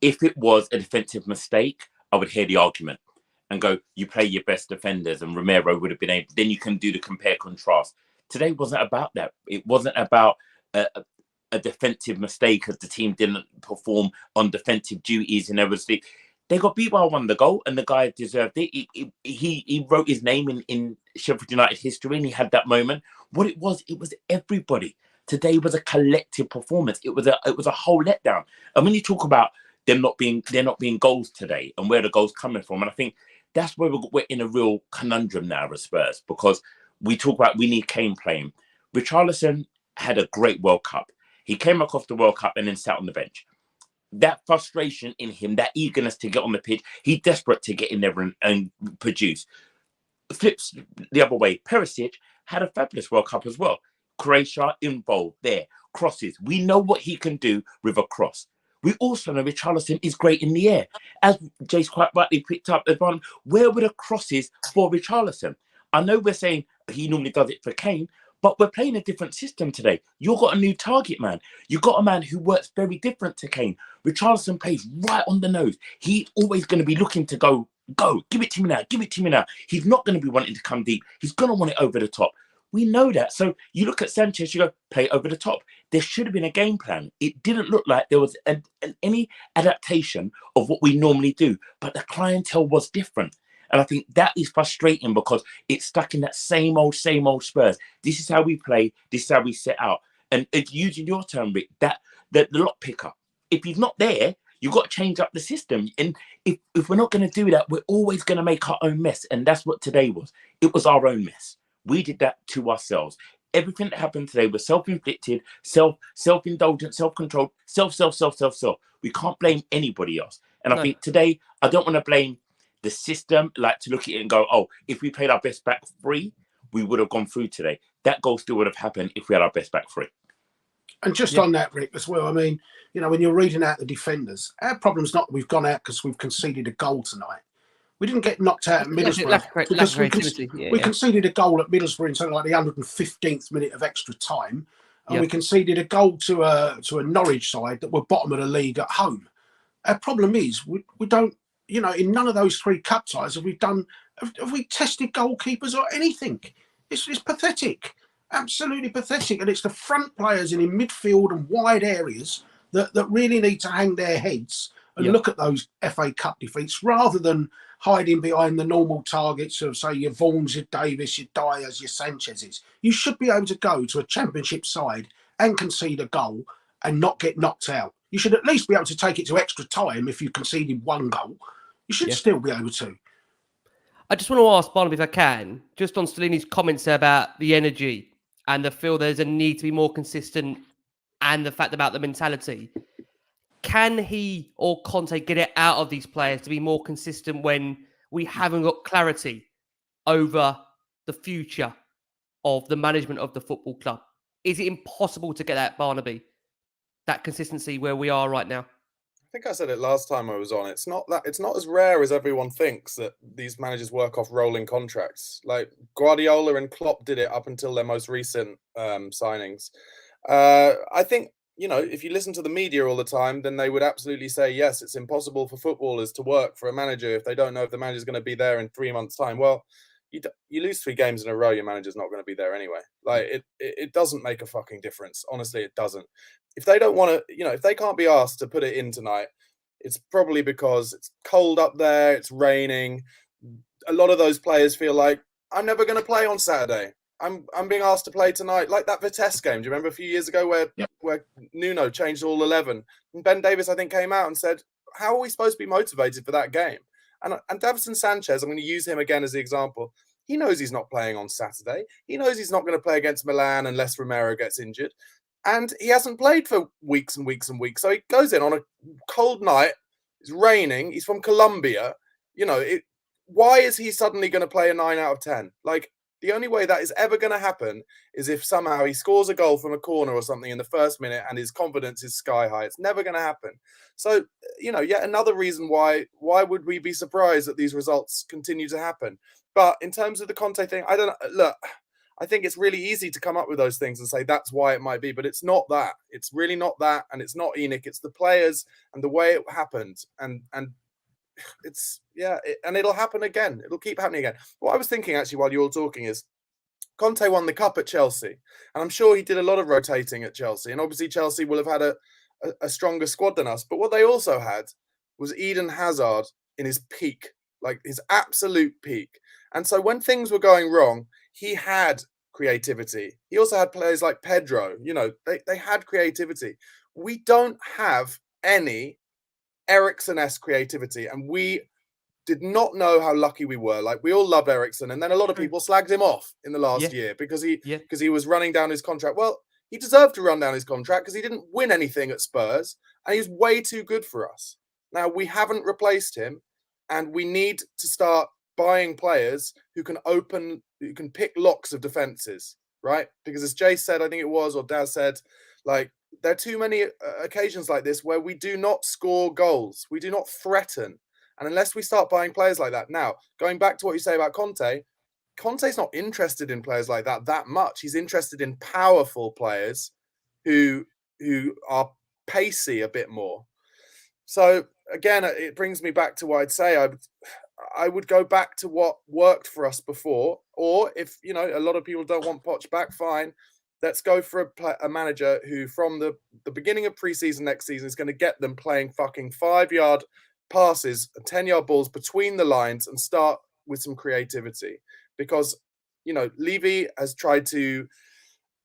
if it was a defensive mistake, I would hear the argument and go, you play your best defenders, and Romero would have been able, then you can do the compare contrast. Today wasn't about that. It wasn't about a defensive mistake as the team didn't perform on defensive duties and everything. They got beat by one the goal, and the guy deserved it. He wrote his name in Sheffield United history, and he had that moment. What it was everybody. Today was a collective performance. It was a whole letdown. And when you talk about they're not being goals today, and where the goals coming from, and I think that's where we're in a real conundrum now as Spurs, because we talk about we need Kane playing. Richarlison had a great World Cup. He came back off the World Cup and then sat on the bench. That frustration in him, that eagerness to get on the pitch, he's desperate to get in there and produce. Flips the other way. Perisic had a fabulous World Cup as well. Croatia involved there. Crosses. We know what he can do with a cross. We also know Richarlison is great in the air. As Jace quite rightly picked up at the bottom, where were the crosses for Richarlison? I know we're saying he normally does it for Kane, but we're playing a different system today. You've got a new target man. You've got a man who works very different to Kane. Richarlison plays right on the nose. He's always going to be looking to go, give it to me now, give it to me now. He's not going to be wanting to come deep. He's going to want it over the top. We know that. So you look at Sanchez, you go, play it over the top. There should have been a game plan. It didn't look like there was any adaptation of what we normally do, but the clientele was different. And I think that is frustrating because it's stuck in that same old Spurs. This is how we play. This is how we set out. And it's using your term, Rick, that the lock picker. If he's not there, you've got to change up the system. And if we're not going to do that, we're always going to make our own mess. And that's what today was. It was our own mess. We did that to ourselves. Everything that happened today was self-inflicted, self-indulgent, self-controlled, self. We can't blame anybody else. And I think today, I don't want to blame the system, like to look at it and go, oh, if we played our best back three, we would have gone through today. That goal still would have happened if we had our best back three. And just on that, Rick, as well, I mean, when you're reading out the defenders, our problem's not that we've gone out because we've conceded a goal tonight. We didn't get knocked out at Middlesbrough because we conceded a goal at Middlesbrough in something like the 115th minute of extra time. And we conceded a goal to a Norwich side that were bottom of the league at home. Our problem is we don't, in none of those three cup ties have we tested goalkeepers or anything. It's pathetic, absolutely pathetic. And it's the front players in midfield and wide areas that really need to hang their heads and look at those FA Cup defeats rather than hiding behind the normal targets of, say, your Vorms, your Davis, your Dyers, your Sanchez's. You should be able to go to a championship side and concede a goal and not get knocked out. You should at least be able to take it to extra time if you conceded one goal. You should still be able to. I just want to ask Barnaby, if I can, just on Stellini's comments about the energy and the feel there's a need to be more consistent and the fact about the mentality. Can he or Conte get it out of these players to be more consistent when we haven't got clarity over the future of the management of the football club? Is it impossible to get that, Barnaby, that consistency where we are right now? I think I said it last time I was on. It's not as rare as everyone thinks that these managers work off rolling contracts. Like Guardiola and Klopp did it up until their most recent signings. I think, if you listen to the media all the time, then they would absolutely say, yes, it's impossible for footballers to work for a manager if they don't know if the manager's going to be there in 3 months' time. Well, you lose 3 games in a row, your manager's not going to be there anyway. Like, it doesn't make a fucking difference. Honestly, it doesn't. if they don't want to, if they can't be asked to put it in tonight, it's probably because it's cold up there, it's raining. A lot of those players feel like, I'm never going to play on Saturday. I'm being asked to play tonight, like that Vitesse game. Do you remember a few years ago where Nuno changed all 11? And Ben Davies, I think, came out and said, how are we supposed to be motivated for that game? And Davinson Sanchez, I'm going to use him again as the example. He knows he's not playing on Saturday. He knows he's not going to play against Milan unless Romero gets injured. And he hasn't played for weeks and weeks and weeks. So he goes in on a cold night. It's raining. He's from Colombia. Why is he suddenly going to play a 9 out of 10? Like, the only way that is ever going to happen is if somehow he scores a goal from a corner or something in the first minute and his confidence is sky high. It's never going to happen. So, yet another reason why would we be surprised that these results continue to happen? But in terms of the Conte thing, I think it's really easy to come up with those things and say that's why it might be, but it's not that. It's really not that, and it's not ENIC. It's the players and the way it happened, and it's and it'll happen again. It'll keep happening again. What I was thinking actually while you were talking is Conte won the cup at Chelsea, and I'm sure he did a lot of rotating at Chelsea, and obviously Chelsea will have had a stronger squad than us. But what they also had was Eden Hazard in his peak, like his absolute peak. And so when things were going wrong, he had creativity. He also had players like Pedro. They had creativity. We don't have any Eriksen-esque creativity, and we did not know how lucky we were. Like, we all love Eriksen, and then a lot of people slagged him off in the last year because he was running down his contract. Well, he deserved to run down his contract because he didn't win anything at Spurs, and he's way too good for us. Now, we haven't replaced him, and we need to start buying players who can pick locks of defenses, right? Because as Jay said, I think it was, or Daz said, like, there are too many occasions like this where we do not score goals. We do not threaten. And unless we start buying players like that. Now, going back to what you say about Conte's not interested in players like that much. He's interested in powerful players who are pacey a bit more. So again, it brings me back to what I'd say. I would go back to what worked for us before. Or if, a lot of people don't want Poch back, fine. Let's go for a manager who, from the beginning of pre-season next season, is going to get them playing fucking 5-yard passes, 10-yard balls between the lines, and start with some creativity. Because, Levy has tried to...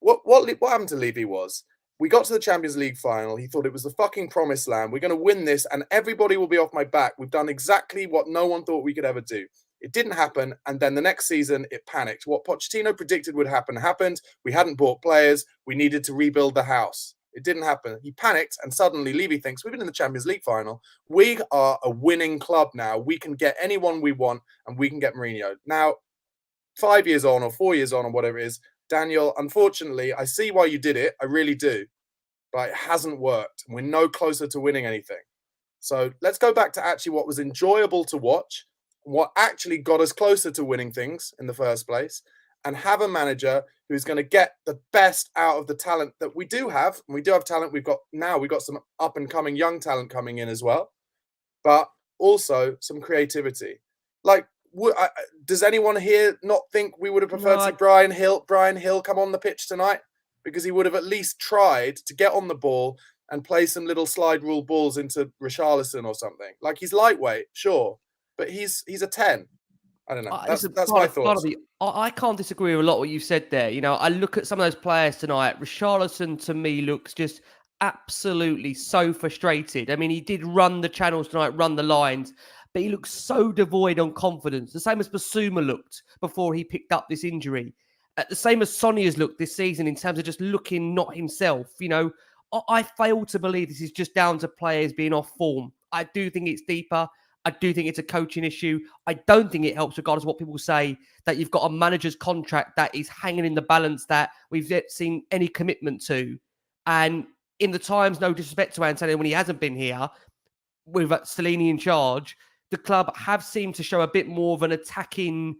What happened to Levy was, we got to the Champions League final. He thought it was the fucking promised land. We're going to win this, and everybody will be off my back. We've done exactly what no one thought we could ever do. It didn't happen, and then the next season, it panicked. What Pochettino predicted would happen happened. We hadn't bought players. We needed to rebuild the house. It didn't happen. He panicked, and suddenly Levy thinks, we've been in the Champions League final. We are a winning club now. We can get anyone we want, and we can get Mourinho. Now, 5 years on, or 4 years on, or whatever it is, Daniel, unfortunately, I see why you did it. I really do. But it hasn't worked, and we're no closer to winning anything. So let's go back to actually what was enjoyable to watch, what actually got us closer to winning things in the first place, and have a manager who's going to get the best out of the talent that we do have. And we do have talent. We've got some up and coming young talent coming in as well, but also some creativity. Like, does anyone here not think we would have preferred to see Brian Hill come on the pitch tonight? Because he would have at least tried to get on the ball and play some little slide rule balls into Richarlison or something. Like, he's lightweight, sure, but he's a 10. I don't know. That's my thoughts. Barnaby, I can't disagree with a lot of what you said there. I look at some of those players tonight. Richarlison, to me, looks just absolutely so frustrated. I mean, he did run the channels tonight, run the lines, but he looks so devoid on confidence. The same as Basuma looked before he picked up this injury. The same as Sonny has looked this season in terms of just looking not himself. I fail to believe this is just down to players being off form. I do think it's deeper. I do think it's a coaching issue. I don't think it helps, regardless of what people say, that you've got a manager's contract that is hanging in the balance that we've yet seen any commitment to. And in the times, no disrespect to Antonio, when he hasn't been here, with Stellini in charge, the club have seemed to show a bit more of an attacking,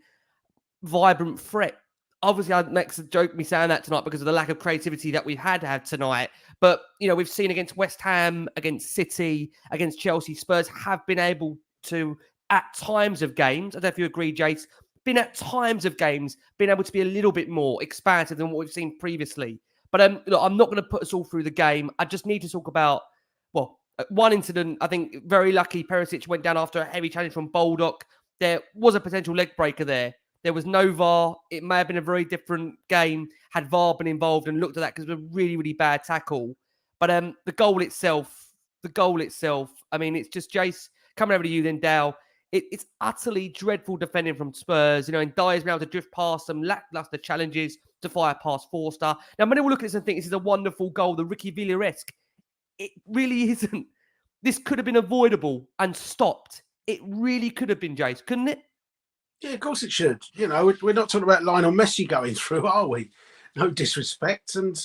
vibrant threat. Obviously, I makes a joke me saying that tonight because of the lack of creativity that we've had tonight. But, we've seen against West Ham, against City, against Chelsea, Spurs have been able to, at times of games, I don't know if you agree, Jace, been at times of games, been able to be a little bit more expansive than what we've seen previously. But look, I'm not going to put us all through the game. I just need to talk about, well, one incident. I think very lucky Perisic went down after a heavy challenge from Baldock. There was a potential leg breaker there. There was no VAR. It may have been a very different game had VAR been involved and looked at that because it was a really, really bad tackle. But the goal itself, I mean, it's just Jace coming over to you then, Dow. It's utterly dreadful defending from Spurs. And Dyer's been able to drift past some lackluster challenges to fire past Forster. Now, many will look at this and think this is a wonderful goal, the Ricky Villiers-esque. It really isn't. This could have been avoidable and stopped. It really could have been, Jace, couldn't it? Yeah, of course it should. We're not talking about Lionel Messi going through, are we? No disrespect. And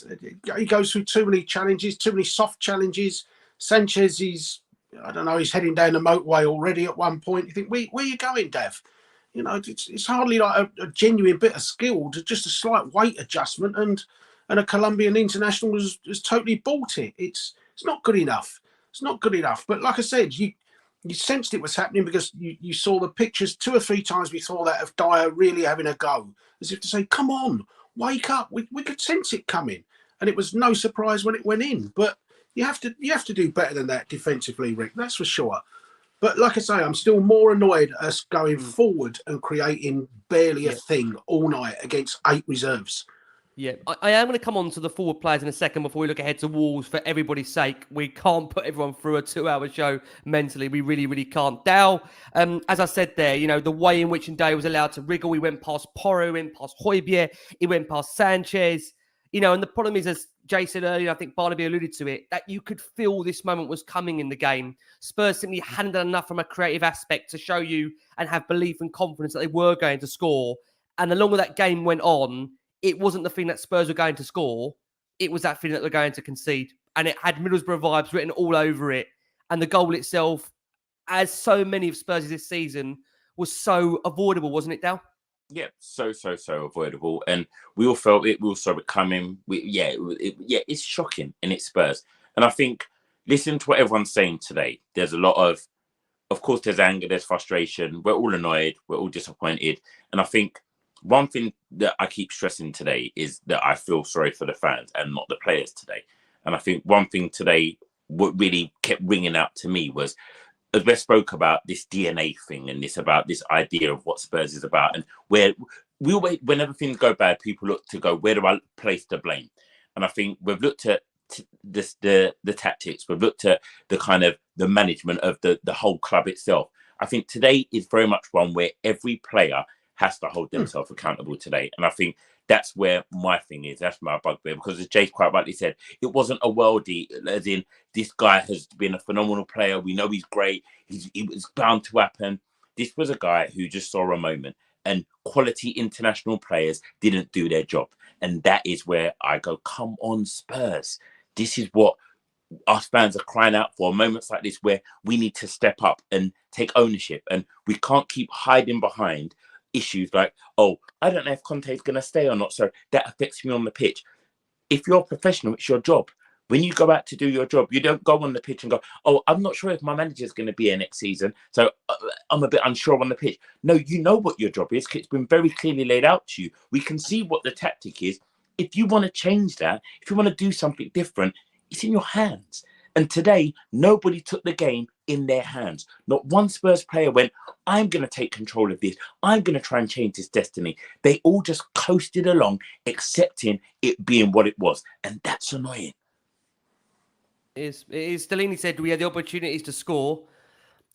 he goes through too many challenges, too many soft challenges. Sanchez, he's heading down the motorway already at one point. You think, where are you going, Dev? It's hardly like a genuine bit of skill, just a slight weight adjustment. And a Colombian international has totally bought it. It's not good enough. It's not good enough. But like I said, you sensed it was happening because you saw the pictures 2 or 3 times before that of Dyer really having a go, as if to say, come on, wake up. We could sense it coming. And it was no surprise when it went in. But you have to do better than that defensively, Rick, that's for sure. But like I say, I'm still more annoyed at us going forward and creating barely a thing all night against 8 reserves. Yeah, I am going to come on to the forward players in a second before we look ahead to Wolves. For everybody's sake, we can't put everyone through a 2-hour show mentally. We really, really can't. Dow, as I said there, the way in which Day was allowed to wriggle, he went past Porro, he went past Højbjerg, he went past Sanchez. And the problem is, as Jay said earlier, I think Barnaby alluded to it, that you could feel this moment was coming in the game. Spurs simply hadn't done enough from a creative aspect to show you and have belief and confidence that they were going to score. And the longer that game went on, it wasn't the thing that Spurs were going to score. It was that feeling that they're going to concede. And it had Middlesbrough vibes written all over it. And the goal itself, as so many of Spurs this season, was so avoidable, wasn't it, Dal? Yeah, so avoidable. And we all felt it. We all saw it coming. It's shocking, and it's Spurs. And I think, listen to what everyone's saying today. There's a lot of course, there's anger, there's frustration. We're all annoyed. We're all disappointed. And I think one thing that I keep stressing today is that I feel sorry for the fans and not the players today. And I think one thing today, what really kept ringing out to me was, as we spoke about this DNA thing and this idea of what Spurs is about, and where we always, whenever things go bad, people look to go, where do I place the blame? And I think we've looked at the tactics, we've looked at the kind of the management of the whole club itself. I think today is very much one where every player has to hold themselves accountable today. And I think that's where my thing is. That's my bugbear. Because as Jay quite rightly said, it wasn't a worldie, as in this guy has been a phenomenal player. We know he's great. It was bound to happen. This was a guy who just saw a moment, and quality international players didn't do their job. And that is where I go, come on, Spurs. This is what us fans are crying out for. Moments like this where we need to step up and take ownership. And we can't keep hiding behind issues like, oh, I don't know if Conte is going to stay or not, so that affects me on the pitch. If you're a professional, it's your job. When you go out to do your job, you don't go on the pitch and go, oh, I'm not sure if my manager is going to be here next season, so I'm a bit unsure on the pitch. No, you know what your job is. It's been very clearly laid out to you. We can see what the tactic is. If you want to change that, if you want to do something different, it's in your hands. And today, nobody took the game in their hands. Not one Spurs player went, I'm going to take control of this. I'm going to try and change this destiny. They all just coasted along, accepting it being what it was. And that's annoying. It is. Stellini said we had the opportunities to score.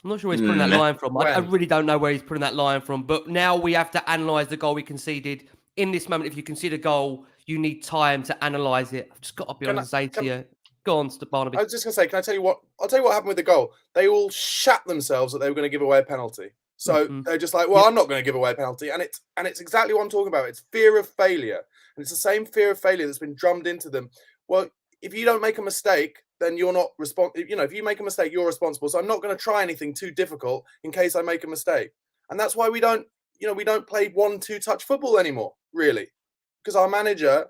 I'm not sure where he's putting that line from. I really don't know where he's putting that line from. But now we have to analyse the goal we conceded. In this moment, if you concede a goal, you need time to analyse it. I've just got to be honest and say to you. Go on, Barnaby. I was just going to say, can I tell you what? I'll tell you what happened with the goal. They all shat themselves that they were going to give away a penalty. So they're just like, well, I'm not going to give away a penalty. And it's exactly what I'm talking about. It's fear of failure. And it's the same fear of failure that's been drummed into them. Well, if you don't make a mistake, then you're not responsible. If you make a mistake, you're responsible. So I'm not going to try anything too difficult in case I make a mistake. And that's why we don't play 1-2 touch football anymore, really. Because our manager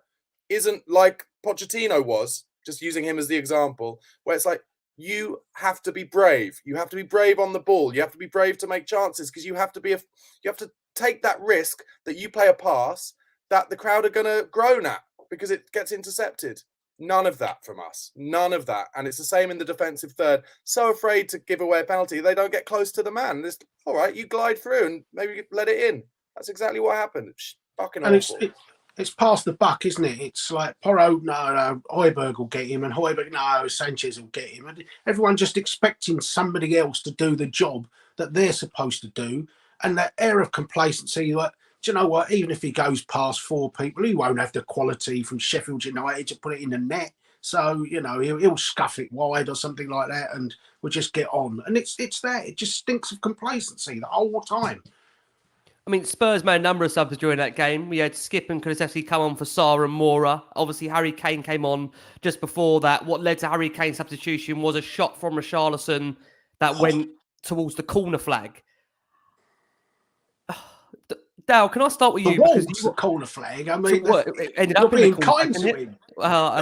isn't like Pochettino was, just using him as the example, where it's like, you have to be brave. You have to be brave on the ball. You have to be brave to make chances, because you have to take that risk that you play a pass that the crowd are going to groan at. because it gets intercepted. None of that from us. None of that. And it's the same in the defensive third. So afraid to give away a penalty, they don't get close to the man. It's, all right, you glide through and maybe let it in. That's exactly what happened. It's fucking awful. It's past the buck, isn't it? It's like Porro, no, Højbjerg will get him, and Højbjerg, no, Sanchez will get him. And everyone just expecting somebody else to do the job that they're supposed to do. And that air of complacency, like, do you know what? Even if he goes past 4 people, he won't have the quality from Sheffield United to put it in the net. So, you know, he'll scuff it wide or something like that, and we'll just get on. And it's that. It just stinks of complacency the whole time. I mean, Spurs made a number of subs during that game. We had Skip and Kulusevski come on for Sarr and Mora. Obviously, Harry Kane came on just before that. What led to Harry Kane's substitution was a shot from Richarlison that went towards the corner flag. Dale, can I start with you? Because the corner flag. I mean, it ended up being in the kind to him.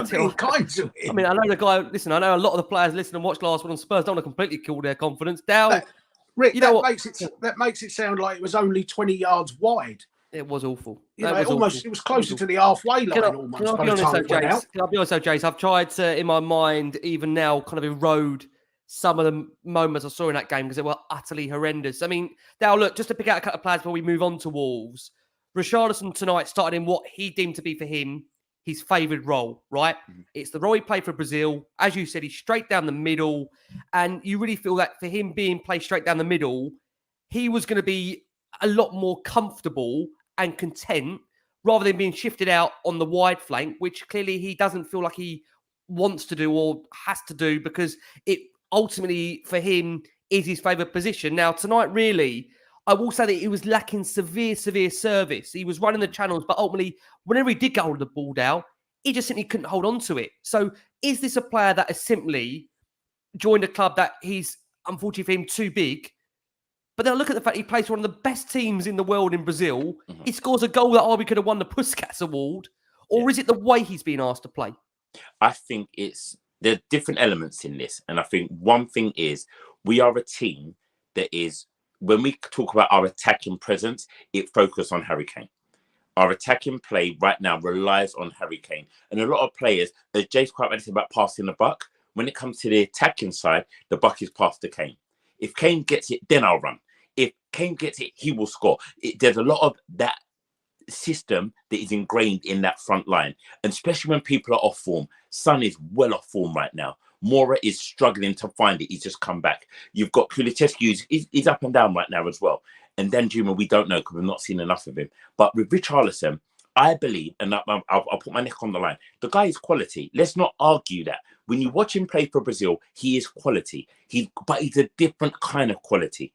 Being kind to him. I mean, I know the guy. Listen, I know a lot of the players listen and watch Last Word on Spurs don't want to completely kill their confidence. Dale, Rick, you know that makes it sound like it was only 20 yards wide. It was awful. It was closer to the halfway line almost. Can I be honest, though, Jace? I've tried to, in my mind, even now, kind of erode some of the moments I saw in that game because they were utterly horrendous. I mean, now look, just to pick out a couple of players before we move on to Wolves, Richarlison tonight started in what he deemed to be for him his favoured role, right? Mm-hmm. It's the role he played for Brazil. As you said, he's straight down the middle. And you really feel that for him being played straight down the middle, he was going to be a lot more comfortable and content rather than being shifted out on the wide flank, which clearly he doesn't feel like he wants to do or has to do because it ultimately for him is his favoured position. Now, tonight, really, I will say that he was lacking severe service. He was running the channels, but ultimately, whenever he did get hold of the ball down, he just simply couldn't hold on to it. So is this a player that has simply joined a club that he's, unfortunately for him, too big? But then look at the fact he plays for one of the best teams in the world in Brazil. Mm-hmm. He scores a goal that we could have won the Puskas Award. Or is it the way he's being asked to play? I think there are different elements in this. And I think one thing is we are a team that is, when we talk about our attacking presence, it focuses on Harry Kane. Our attacking play right now relies on Harry Kane. And a lot of players, as Jace quite rightly said about passing the buck, when it comes to the attacking side, the buck is passed to Kane. If Kane gets it, then I'll run. If Kane gets it, he will score. There's a lot of that system that is ingrained in that front line. And especially when people are off form. Son is well off form right now. Mora is struggling to find it. He's just come back. You've got Kulusevski, he's up and down right now as well. And then Juma, we don't know because we've not seen enough of him. But with Richarlison, I believe, and I'll put my neck on the line, the guy is quality. Let's not argue that. When you watch him play for Brazil, he is quality. But he's a different kind of quality.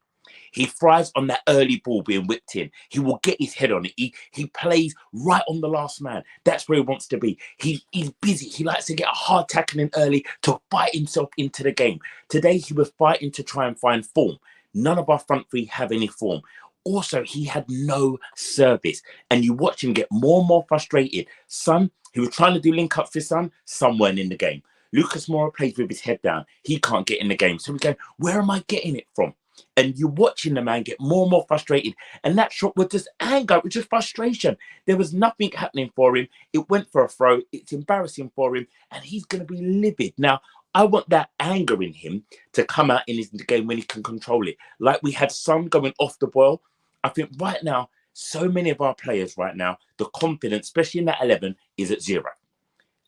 He thrives on that early ball being whipped in. He will get his head on it. He plays right on the last man. That's where he wants to be. He's busy. He likes to get a hard tackling early to fight himself into the game. Today, he was fighting to try and find form. None of our front three have any form. Also, he had no service. And you watch him get more and more frustrated. Son, he was trying to do link-ups for Son weren't in the game. Lucas Moura plays with his head down. He can't get in the game. So he's going, where am I getting it from? And you're watching the man get more and more frustrated. And that shot was just anger. It was just frustration. There was nothing happening for him. It went for a throw. It's embarrassing for him. And he's going to be livid. Now, I want that anger in him to come out in his game when he can control it. Like we had Son going off the boil. I think right now, so many of our players right now, the confidence, especially in that 11, is at zero.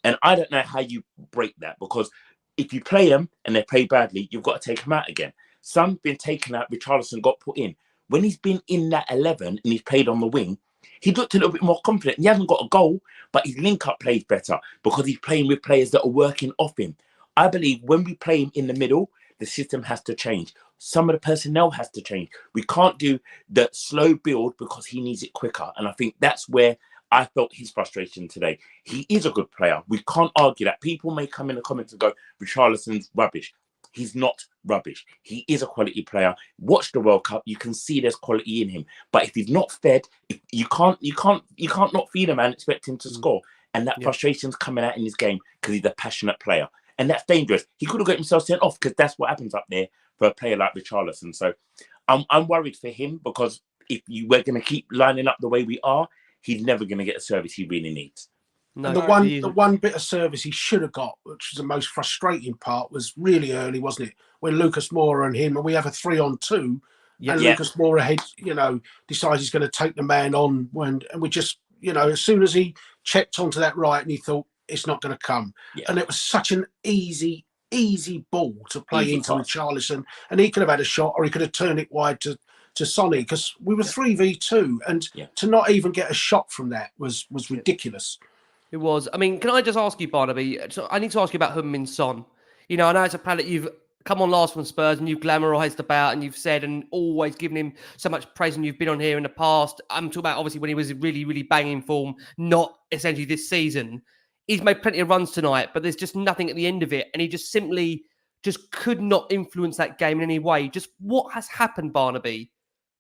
And I don't know how you break that because if you play them and they play badly, you've got to take them out again. Some been taken out, Richarlison got put in. When he's been in that 11 and he's played on the wing, he looked a little bit more confident. He hasn't got a goal, but his link-up plays better because he's playing with players that are working off him. I believe when we play him in the middle, the system has to change. Some of the personnel has to change. We can't do the slow build because he needs it quicker. And I think that's where I felt his frustration today. He is a good player. We can't argue that. People may come in the comments and go, Richarlison's rubbish. He's not rubbish. He is a quality player. Watch the World Cup. You can see there's quality in him. But if he's not fed, you can't not feed him and expect him to score. And that frustration's coming out in his game because he's a passionate player. And that's dangerous. He could have got himself sent off because that's what happens up there for a player like Richarlison. So I'm worried for him because if we're going to keep lining up the way we are, he's never going to get the service he really needs. No, And he the isn't. one bit of service he should have got, which was the most frustrating part, was really early, wasn't it? When Lucas Moura and him, and we have a 3-on-2, Yep. and Yeah. Lucas Moura decides he's going to take the man on and we just, as soon as he checked onto that right, and he thought it's not going to come, Yeah. and it was such an easy ball to play Easy into pass. Richarlison, and he could have had a shot, or he could have turned it wide to Sonny, because we were 3v2, and to not even get a shot from that was ridiculous. It was. I mean, can I just ask you, Barnaby? So I need to ask you about Heung-min Son. I know it's a player that you've come on last from Spurs and you've glamorised about and you've said and always given him so much praise, and you've been on here in the past. I'm talking about obviously when he was really, really banging form, not essentially this season. He's made plenty of runs tonight, but there's just nothing at the end of it. And he just simply could not influence that game in any way. Just what has happened, Barnaby,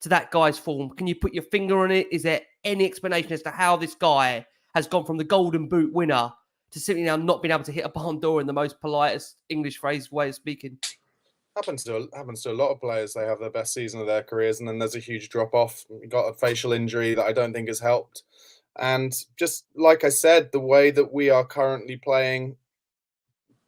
to that guy's form? Can you put your finger on it? Is there any explanation as to how this guy has gone from the Golden Boot winner to simply now not being able to hit a barn door in the most politest English phrase way of speaking? Happens to a lot of players. They have their best season of their careers, and then there's a huge drop off. Got a facial injury that I don't think has helped. And just like I said, the way that we are currently playing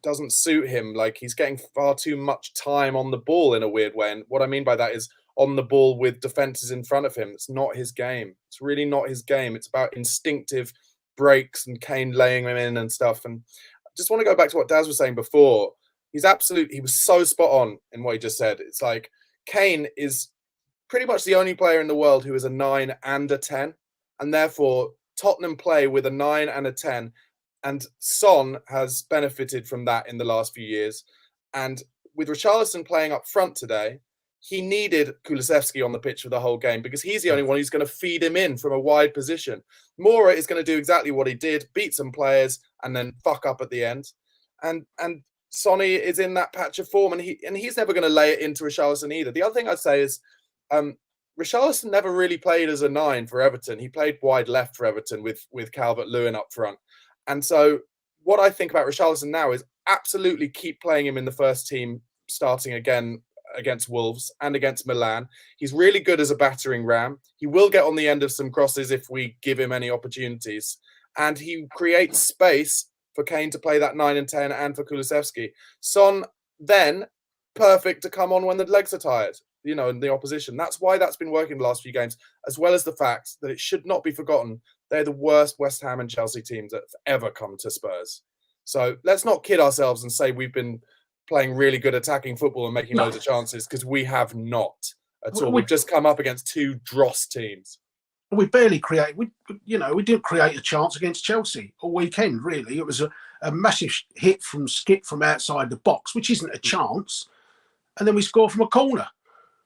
doesn't suit him. Like, he's getting far too much time on the ball in a weird way. And what I mean by that is on the ball with defenses in front of him. It's not his game. It's really not his game. It's about instinctive breaks and Kane laying him in and stuff. And I just want to go back to what Daz was saying before. He was so spot on in what he just said. It's like Kane is pretty much the only player in the world who is a 9 and a 10. And therefore, Tottenham play with a 9 and a 10. And Son has benefited from that in the last few years. And with Richarlison playing up front today, he needed Kulusevski on the pitch for the whole game because he's the only one who's going to feed him in from a wide position. Moura is going to do exactly what he did, beat some players and then fuck up at the end. And Sonny is in that patch of form, and he's never going to lay it into Richarlison either. The other thing I'd say is Richarlison never really played as a 9 for Everton. He played wide left for Everton with Calvert-Lewin up front. And so what I think about Richarlison now is absolutely keep playing him in the first team, starting again against Wolves and against Milan. He's really good as a battering ram. He will get on the end of some crosses if we give him any opportunities. And he creates space for Kane to play that 9 and 10 and for Kulusevski. Son, then, perfect to come on when the legs are tired, in the opposition. That's why that's been working the last few games, as well as the fact that it should not be forgotten they're the worst West Ham and Chelsea teams that have ever come to Spurs. So let's not kid ourselves and say we've been playing really good attacking football and making loads of chances, because we have not at all. We've just come up against 2 dross teams. We barely create. We didn't create a chance against Chelsea all weekend. Really, it was a massive hit from Skip from outside the box, which isn't a chance, and then we score from a corner.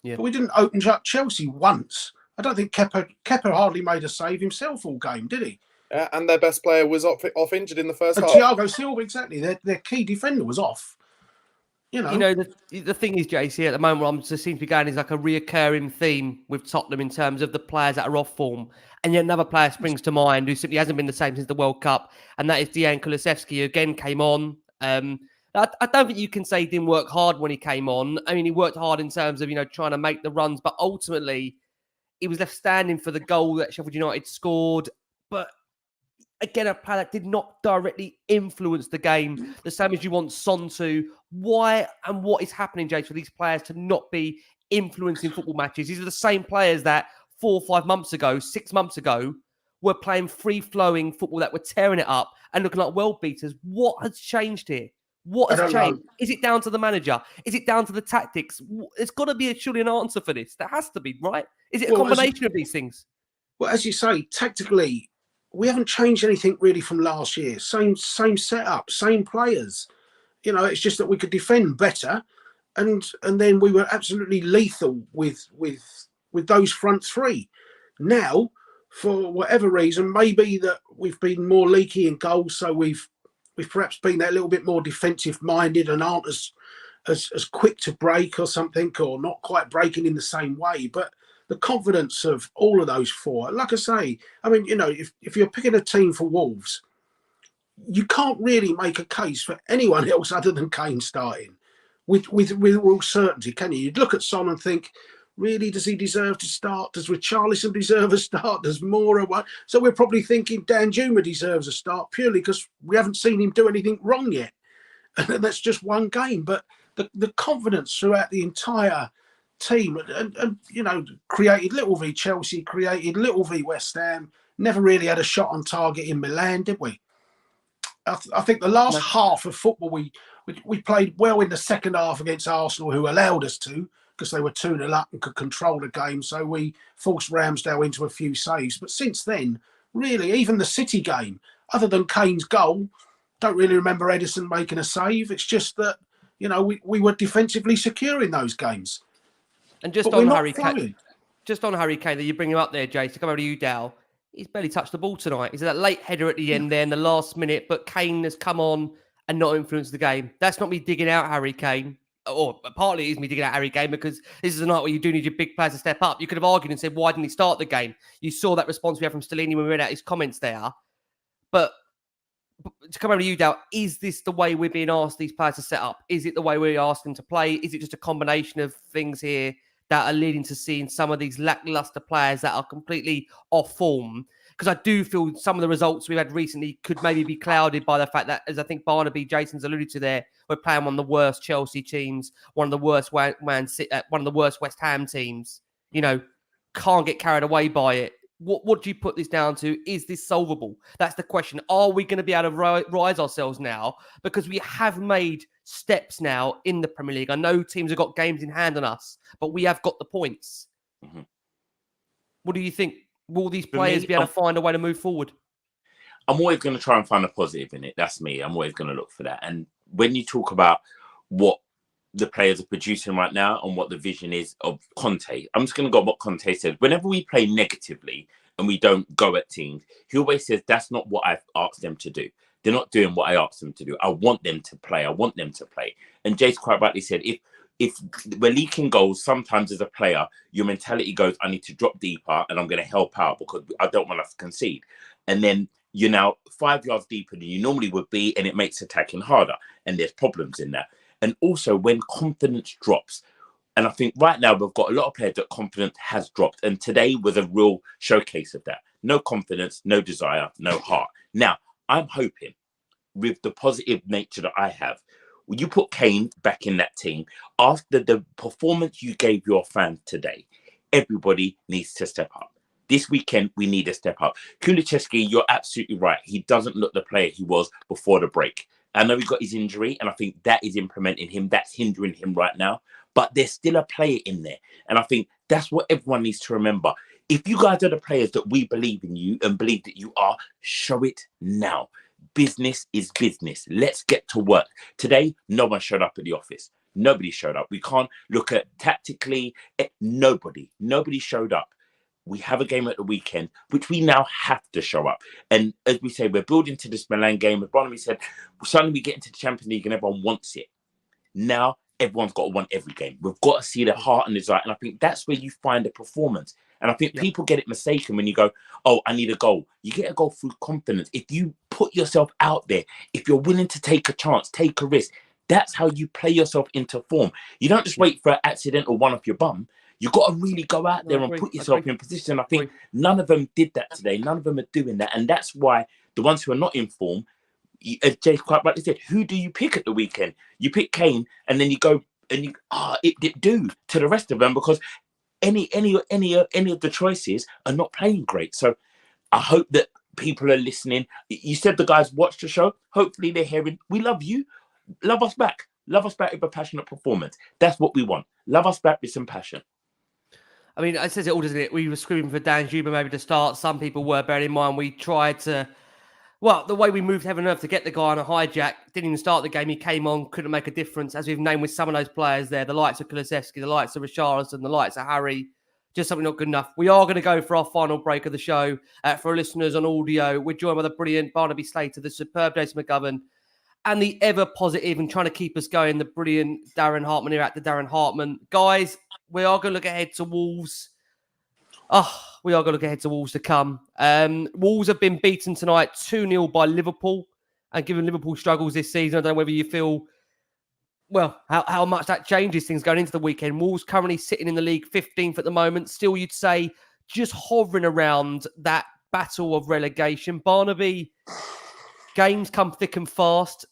Yeah. But we didn't open up Chelsea once. I don't think Kepa hardly made a save himself all game, did he? Yeah, and their best player was off injured in the first half. Thiago Silva, exactly. Their key defender was off. The thing is, JC, at the moment, I'm just seem to be going is like a reoccurring theme with Tottenham in terms of the players that are off form. And yet another player springs to mind who simply hasn't been the same since the World Cup, and that is Dejan Kulusevski, who again came on. I don't think you can say he didn't work hard when he came on. I mean, he worked hard in terms of, trying to make the runs, but ultimately he was left standing for the goal that Sheffield United scored. But again, a player that did not directly influence the game, the same as you want Son to. Why and what is happening, James, for these players to not be influencing football matches? These are the same players that 4 or 5 months ago, 6 months ago, were playing free-flowing football that were tearing it up and looking like world beaters. What has changed here? What has changed? Is it down to the manager? Is it down to the tactics? There's got to be surely an answer for this. There has to be, right? Is it a combination of these things? Well, as you say, tactically, we haven't changed anything really from last year. Same setup, same players. It's just that we could defend better, and then we were absolutely lethal with those front 3. Now, for whatever reason, maybe that we've been more leaky in goals, so we've perhaps been that little bit more defensive minded and aren't as quick to break or something, or not quite breaking in the same way. But the confidence of all of those 4, like I say, I mean, if you're picking a team for Wolves, you can't really make a case for anyone else other than Kane starting with real certainty, can you? You'd look at Son and think, Really, does he deserve to start? Does Richarlison deserve a start? Does Moura want? So we're probably thinking Dan Juma deserves a start purely because we haven't seen him do anything wrong yet. And that's just one game. But the confidence throughout the entire team and created little v Chelsea, created little v West Ham, never really had a shot on target in Milan, did we? I think the last half of football, we played well in the second half against Arsenal, who allowed us to, because they were 2-0 up and could control the game. So we forced Ramsdale into a few saves. But since then, really, even the City game, other than Kane's goal, don't really remember Edison making a save. It's just that, we were defensively secure in those games. And just on Harry Kane, that you bring him up there, Jace, to come over to you, Dal. He's barely touched the ball tonight. He's that late header at the end there in the last minute, but Kane has come on and not influenced the game. That's not me digging out Harry Kane. Or partly it is me digging out Harry Kane because this is a night where you do need your big players to step up. You could have argued and said, why didn't he start the game? You saw that response we had from Stellini when we read out his comments there. But to come over to you, Dal, is this the way we're being asked these players to set up? Is it the way we're asked them to play? Is it just a combination of things here that are leading to seeing some of these lackluster players that are completely off form? Because I do feel some of the results we've had recently could maybe be clouded by the fact that, as I think Barnaby, Jason's alluded to there, we're playing one of the worst Chelsea teams, one of the worst one of the worst West Ham teams. Can't get carried away by it. What do you put this down to? Is this solvable? That's the question. Are we going to be able to rise ourselves now? Because we have made steps now in the Premier League. I know teams have got games in hand on us, but we have got the points. Mm-hmm. What do you think? Will these players be able to find a way to move forward? I'm always going to try and find a positive in it. That's me. I'm always going to look for that. And when you talk about what the players are producing right now and what the vision is of Conte, I'm just going to go what Conte says. Whenever we play negatively and we don't go at teams, he always says, that's not what I've asked them to do. They're not doing what I asked them to do. I want them to play. And Jace quite rightly said, if we're leaking goals, sometimes as a player, your mentality goes, I need to drop deeper and I'm going to help out because I don't want us to concede. And then you're now 5 yards deeper than you normally would be, and it makes attacking harder. And there's problems in that. And also when confidence drops, and I think right now we've got a lot of players that confidence has dropped. And today was a real showcase of that. No confidence, no desire, no heart. Now, I'm hoping with the positive nature that I have, when you put Kane back in that team, after the performance you gave your fans today, everybody needs to step up. This weekend, we need to step up. Kulichevsky, you're absolutely right. He doesn't look the player he was before the break. I know he got his injury, and I think that is implementing him. That's hindering him right now. But there's still a player in there. And I think that's what everyone needs to remember. If you guys are the players that we believe in you and believe that you are, show it now. Business is business. Let's get to work. Today, no one showed up at the office. Nobody showed up. We can't look at tactically. Nobody showed up. We have a game at the weekend, which we now have to show up. And as we say, we're building to this Milan game. As Barnaby said, suddenly we get into the Champions League and everyone wants it. Now, everyone's got to want every game. We've got to see the heart and desire. And I think that's where you find the performance. And I think people get it mistaken when you go, oh, I need a goal. You get a goal through confidence. If you put yourself out there, if you're willing to take a chance, take a risk, that's how you play yourself into form. You don't just wait for an accidental one off your bum. You've got to really go out there and put yourself in position. I think none of them did that today. None of them are doing that. And that's why the ones who are not in form, as Jay quite rightly said, who do you pick at the weekend? You pick Kane, and then you go and it do to the rest of them because any of the choices are not playing great. So I hope that people are listening. You said the guys watch the show. Hopefully they're hearing, we love you. Love us back. Love us back with a passionate performance. That's what we want. Love us back with some passion. I mean, it says it all, doesn't it? We were screaming for Dan Juba maybe to start. Some people were, bearing in mind we tried to... Well, the way we moved heaven and earth to get the guy on a hijack, didn't even start the game. He came on, couldn't make a difference. As we've named with some of those players there, the likes of Kulusevski, the likes of Richarlison, the likes of Harry, just something not good enough. We are going to go for our final break of the show. For our listeners on audio, we're joined by the brilliant Barnaby Slater, the superb Jason McGovern, and the ever positive and trying to keep us going, the brilliant Darren Hartman here at the Darren Hartman. Guys, we are going to look ahead to Wolves. We are going to look ahead to Wolves to come. Wolves have been beaten tonight 2-0 by Liverpool. And given Liverpool struggles this season, I don't know whether you feel how much that changes things going into the weekend. Wolves currently sitting in the league 15th at the moment. Still, you'd say just hovering around that battle of relegation. Barnaby, games come thick and fast.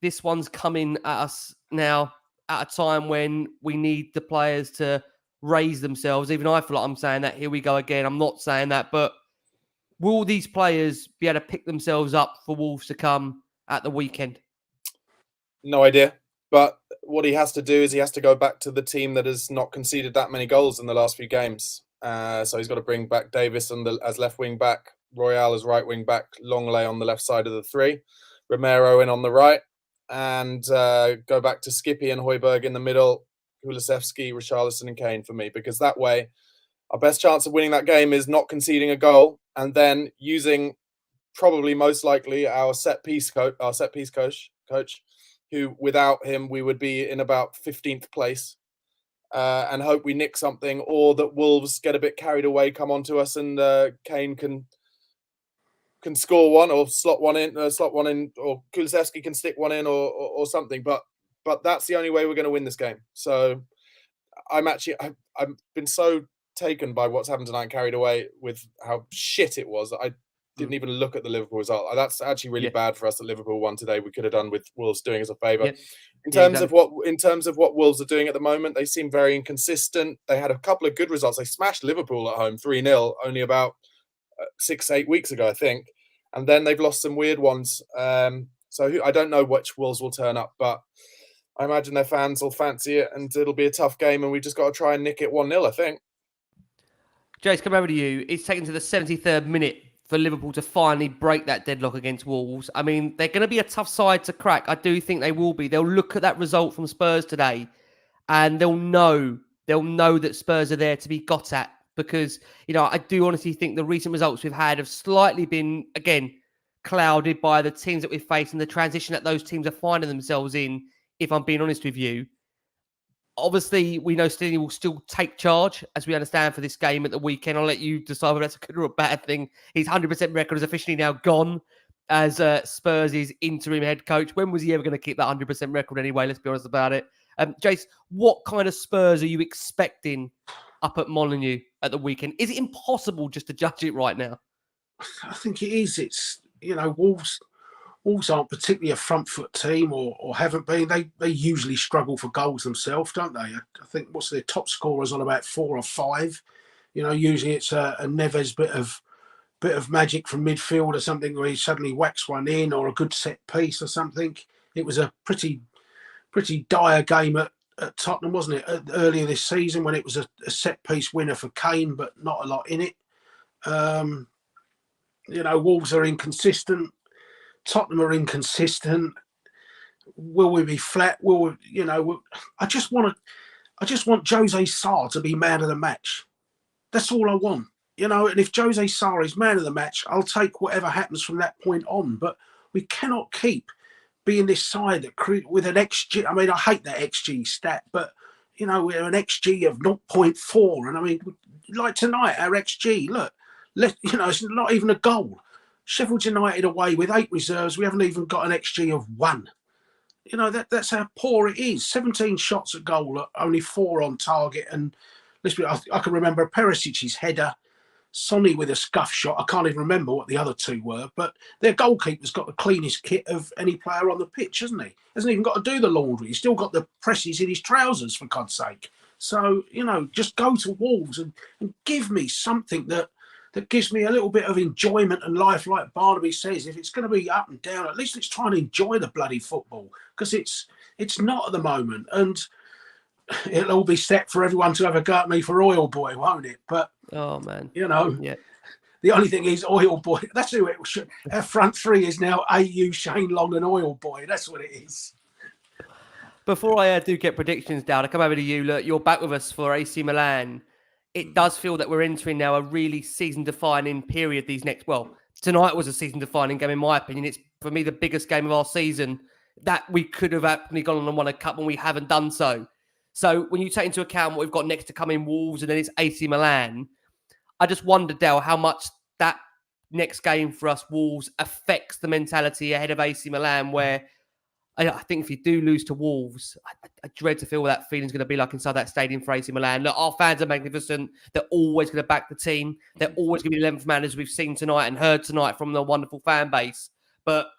This one's coming at us now at a time when we need the players to raise themselves. Even I feel like I'm saying that. Here we go again. I'm not saying that, but will these players be able to pick themselves up for Wolves to come at the weekend? No idea. But what he has to do is he has to go back to the team that has not conceded that many goals in the last few games. So he's got to bring back Davis as left wing back, Royale as right wing back, Longley on the left side of the three, Romero in on the right, and go back to Skippy and Højbjerg in the middle, Kulusevski, Richarlison and Kane for me, because that way our best chance of winning that game is not conceding a goal and then using probably most likely our set piece coach, who without him we would be in about 15th place, and hope we nick something, or that Wolves get a bit carried away, come onto us, and Kane can score one or slot one in, or Kulusevski can stick one in, or something. But that's the only way we're going to win this game. So I've been so taken by what's happened tonight and carried away with how shit it was that I didn't even look at the Liverpool result. That's actually really bad for us that Liverpool won today. We could have done with Wolves doing us a favour. In terms of what Wolves are doing at the moment, they seem very inconsistent. They had a couple of good results. They smashed Liverpool at home 3-0 only about 6-8 weeks ago, I think. And then they've lost some weird ones. So I don't know which Wolves will turn up, but I imagine their fans will fancy it and it'll be a tough game, and we've just got to try and nick it 1-0, I think. Jace, come over to you. It's taken to the 73rd minute for Liverpool to finally break that deadlock against Wolves. I mean, they're going to be a tough side to crack. I do think they will be. They'll look at that result from Spurs today and they'll know that Spurs are there to be got at, because, I do honestly think the recent results we've had have slightly been, again, clouded by the teams that we've faced and the transition that those teams are finding themselves in, if I'm being honest with you. Obviously, we know Stellini will still take charge, as we understand, for this game at the weekend. I'll let you decide whether that's a good or a bad thing. His 100% record is officially now gone as Spurs' interim head coach. When was he ever going to keep that 100% record anyway? Let's be honest about it. Jace, what kind of Spurs are you expecting up at Molineux at the weekend? Is it impossible just to judge it right now? I think it is. It's, Wolves aren't particularly a front foot team, or haven't been. They usually struggle for goals themselves, don't they? I think what's their top scorers on about 4 or 5. Usually it's a Neves bit of magic from midfield or something, where he suddenly whacks one in, or a good set piece or something. It was a pretty dire game at Tottenham, wasn't it? Earlier this season, when it was a set piece winner for Kane, but not a lot in it. Wolves are inconsistent. Tottenham are inconsistent. Will we be flat? I just want Jose Sarr to be man of the match. That's all I want. And if Jose Sarr is man of the match, I'll take whatever happens from that point on. But we cannot keep being this side that with an XG. I mean, I hate that XG stat, but we're an XG of 0.4, and I mean, like tonight, our XG. Look, it's not even a goal. Sheffield United away with 8 reserves. We haven't even got an XG of 1. That's how poor it is. 17 shots at goal, only 4 on target. And I can remember Perisic's header, Sonny with a scuff shot. I can't even remember what the other 2 were, but their goalkeeper's got the cleanest kit of any player on the pitch, hasn't he? Hasn't even got to do the laundry. He's still got the presses in his trousers, for God's sake. So, just go to Wolves and give me something that gives me a little bit of enjoyment and life, like Barnaby says. If it's going to be up and down, at least let's try and enjoy the bloody football, because it's not at the moment. And it'll all be set for everyone to have a go at me for Oil Boy, won't it? But, oh, man. The only thing is Oil Boy. That's who it should. Our front 3 is now AU, Shane Long and Oil Boy. That's what it is. Before I do get predictions down, I come over to you. Look, you're back with us for AC Milan. It does feel that we're entering now a really season-defining period. Tonight was a season-defining game, in my opinion. It's, for me, the biggest game of our season, that we could have actually gone on and won a cup, and we haven't done so. So when you take into account what we've got next to come in Wolves, and then it's AC Milan, I just wonder, Dale, how much that next game for us, Wolves, affects the mentality ahead of AC Milan, where I think if you do lose to Wolves, I dread to feel what that feeling's going to be like inside that stadium for AC Milan. Look, our fans are magnificent. They're always going to back the team. They're always going to be the 11th man, as we've seen tonight and heard tonight from the wonderful fan base. But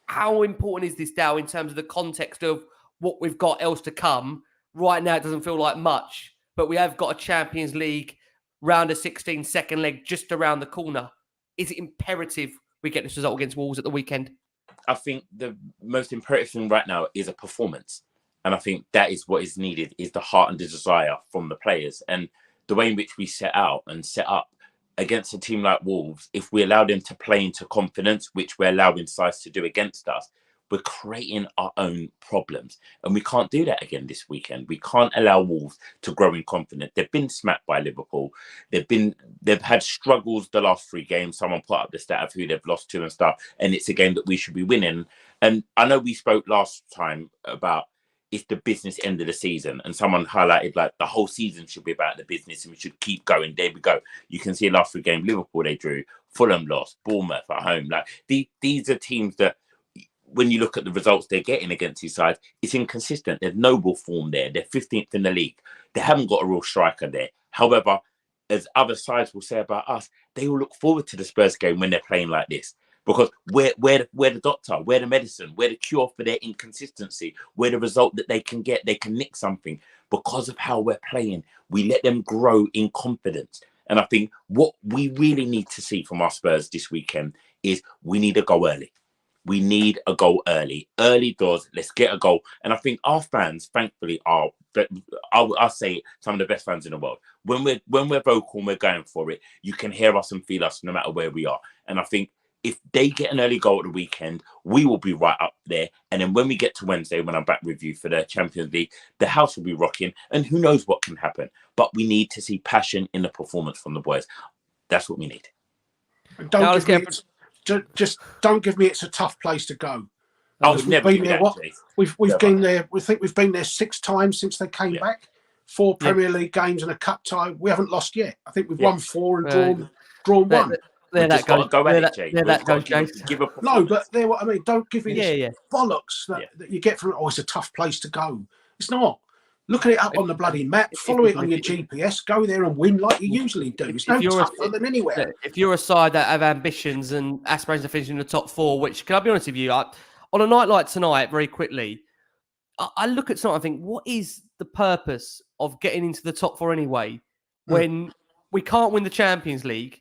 how important is this, Dow, in terms of the context of what we've got else to come? Right now, it doesn't feel like much, but we have got a Champions League round of 16 second leg just around the corner. Is it imperative we get this result against Wolves at the weekend? I think the most imperative thing right now is a performance. And I think that is what is needed, is the heart and the desire from the players. And the way in which we set out and set up against a team like Wolves, if we allow them to play into confidence, which we're allowing sides to do against us, we're creating our own problems. And we can't do that again this weekend. We can't allow Wolves to grow in confidence. They've been smacked by Liverpool. They've had struggles the last 3 games. Someone put up the stat of who they've lost to and stuff. And it's a game that we should be winning. And I know we spoke last time about it's the business end of the season. And someone highlighted like the whole season should be about the business and we should keep going. There we go. You can see last 3 games, Liverpool, they drew. Fulham lost. Bournemouth at home. Like these are teams that, when you look at the results they're getting against these sides, it's inconsistent. There's no real form there. They're 15th in the league. They haven't got a real striker there. However, as other sides will say about us, they will look forward to the Spurs game when they're playing like this. Because we're the doctor, we're the medicine, we're the cure for their inconsistency, we're the result that they can get. They can nick something. Because of how we're playing, we let them grow in confidence. And I think what we really need to see from our Spurs this weekend is we need to go early. We need a goal early. Early doors, let's get a goal. And I think our fans, thankfully, are, I'll say, some of the best fans in the world. When we're vocal and we're going for it, you can hear us and feel us no matter where we are. And I think if they get an early goal at the weekend, we will be right up there. And then when we get to Wednesday, when I'm back with you for the Champions League, the house will be rocking. And who knows what can happen. But we need to see passion in the performance from the boys. That's what we need. Just don't give me it's a tough place to go. I would never been there. We've been there. We think we've been there 6 times since they came back. 4 Premier League games and a cup tie. We haven't lost yet. I think we've won 4 and drawn 1. There that goes. No, but there. What I mean, don't give me this bollocks that you get from. Oh, it's a tough place to go. It's not. Look at it up on the bloody map. Follow it on your GPS. Go there and win like you usually do. It's no tougher than anywhere. If you're a side that have ambitions and aspirations of finishing in the top 4, which, can I be honest with you, on a night like tonight, very quickly, I look at tonight and think, what is the purpose of getting into the top 4 anyway when we can't win the Champions League?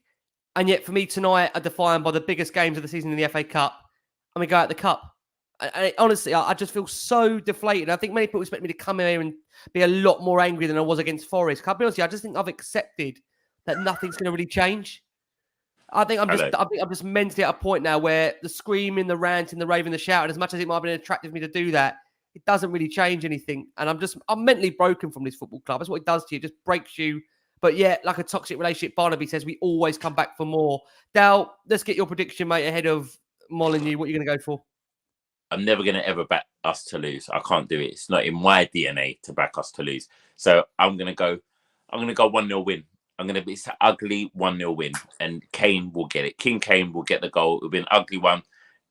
And yet, for me, tonight are defined by the biggest games of the season in the FA Cup, and we go out the Cup. And honestly, I just feel so deflated. I think many people expect me to come here and be a lot more angry than I was against Forest. Can I be honest with you, I just think I've accepted that nothing's going to really change. I think I'm just mentally at a point now where the screaming, the ranting, the raving, the shouting, as much as it might have been attractive to me to do that, it doesn't really change anything. And I'm mentally broken from this football club. That's what it does to you. It just breaks you. But yeah, like a toxic relationship, Barnaby says, we always come back for more. Dal, let's get your prediction, mate, ahead of Molineux. What are you going to go for? I'm never going to ever back us to lose. I can't do it. It's not in my DNA to back us to lose. So I'm going to go 1-0 win. It's an ugly 1-0 win. And Kane will get it. King Kane will get the goal. It'll be an ugly one.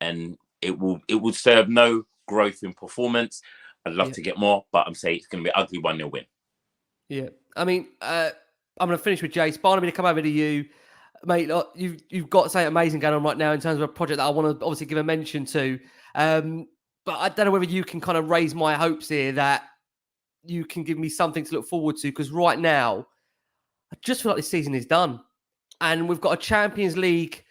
And it will serve no growth in performance. I'd love to get more, but I'm saying it's going to be an ugly 1-0 win. Yeah. I mean, I'm going to finish with Jace. Barnaby, to come over to you. Mate, look, you've got something amazing going on right now in terms of a project that I want to obviously give a mention to. But I don't know whether you can kind of raise my hopes here that you can give me something to look forward to, because right now, I just feel like this season is done. And we've got a Champions League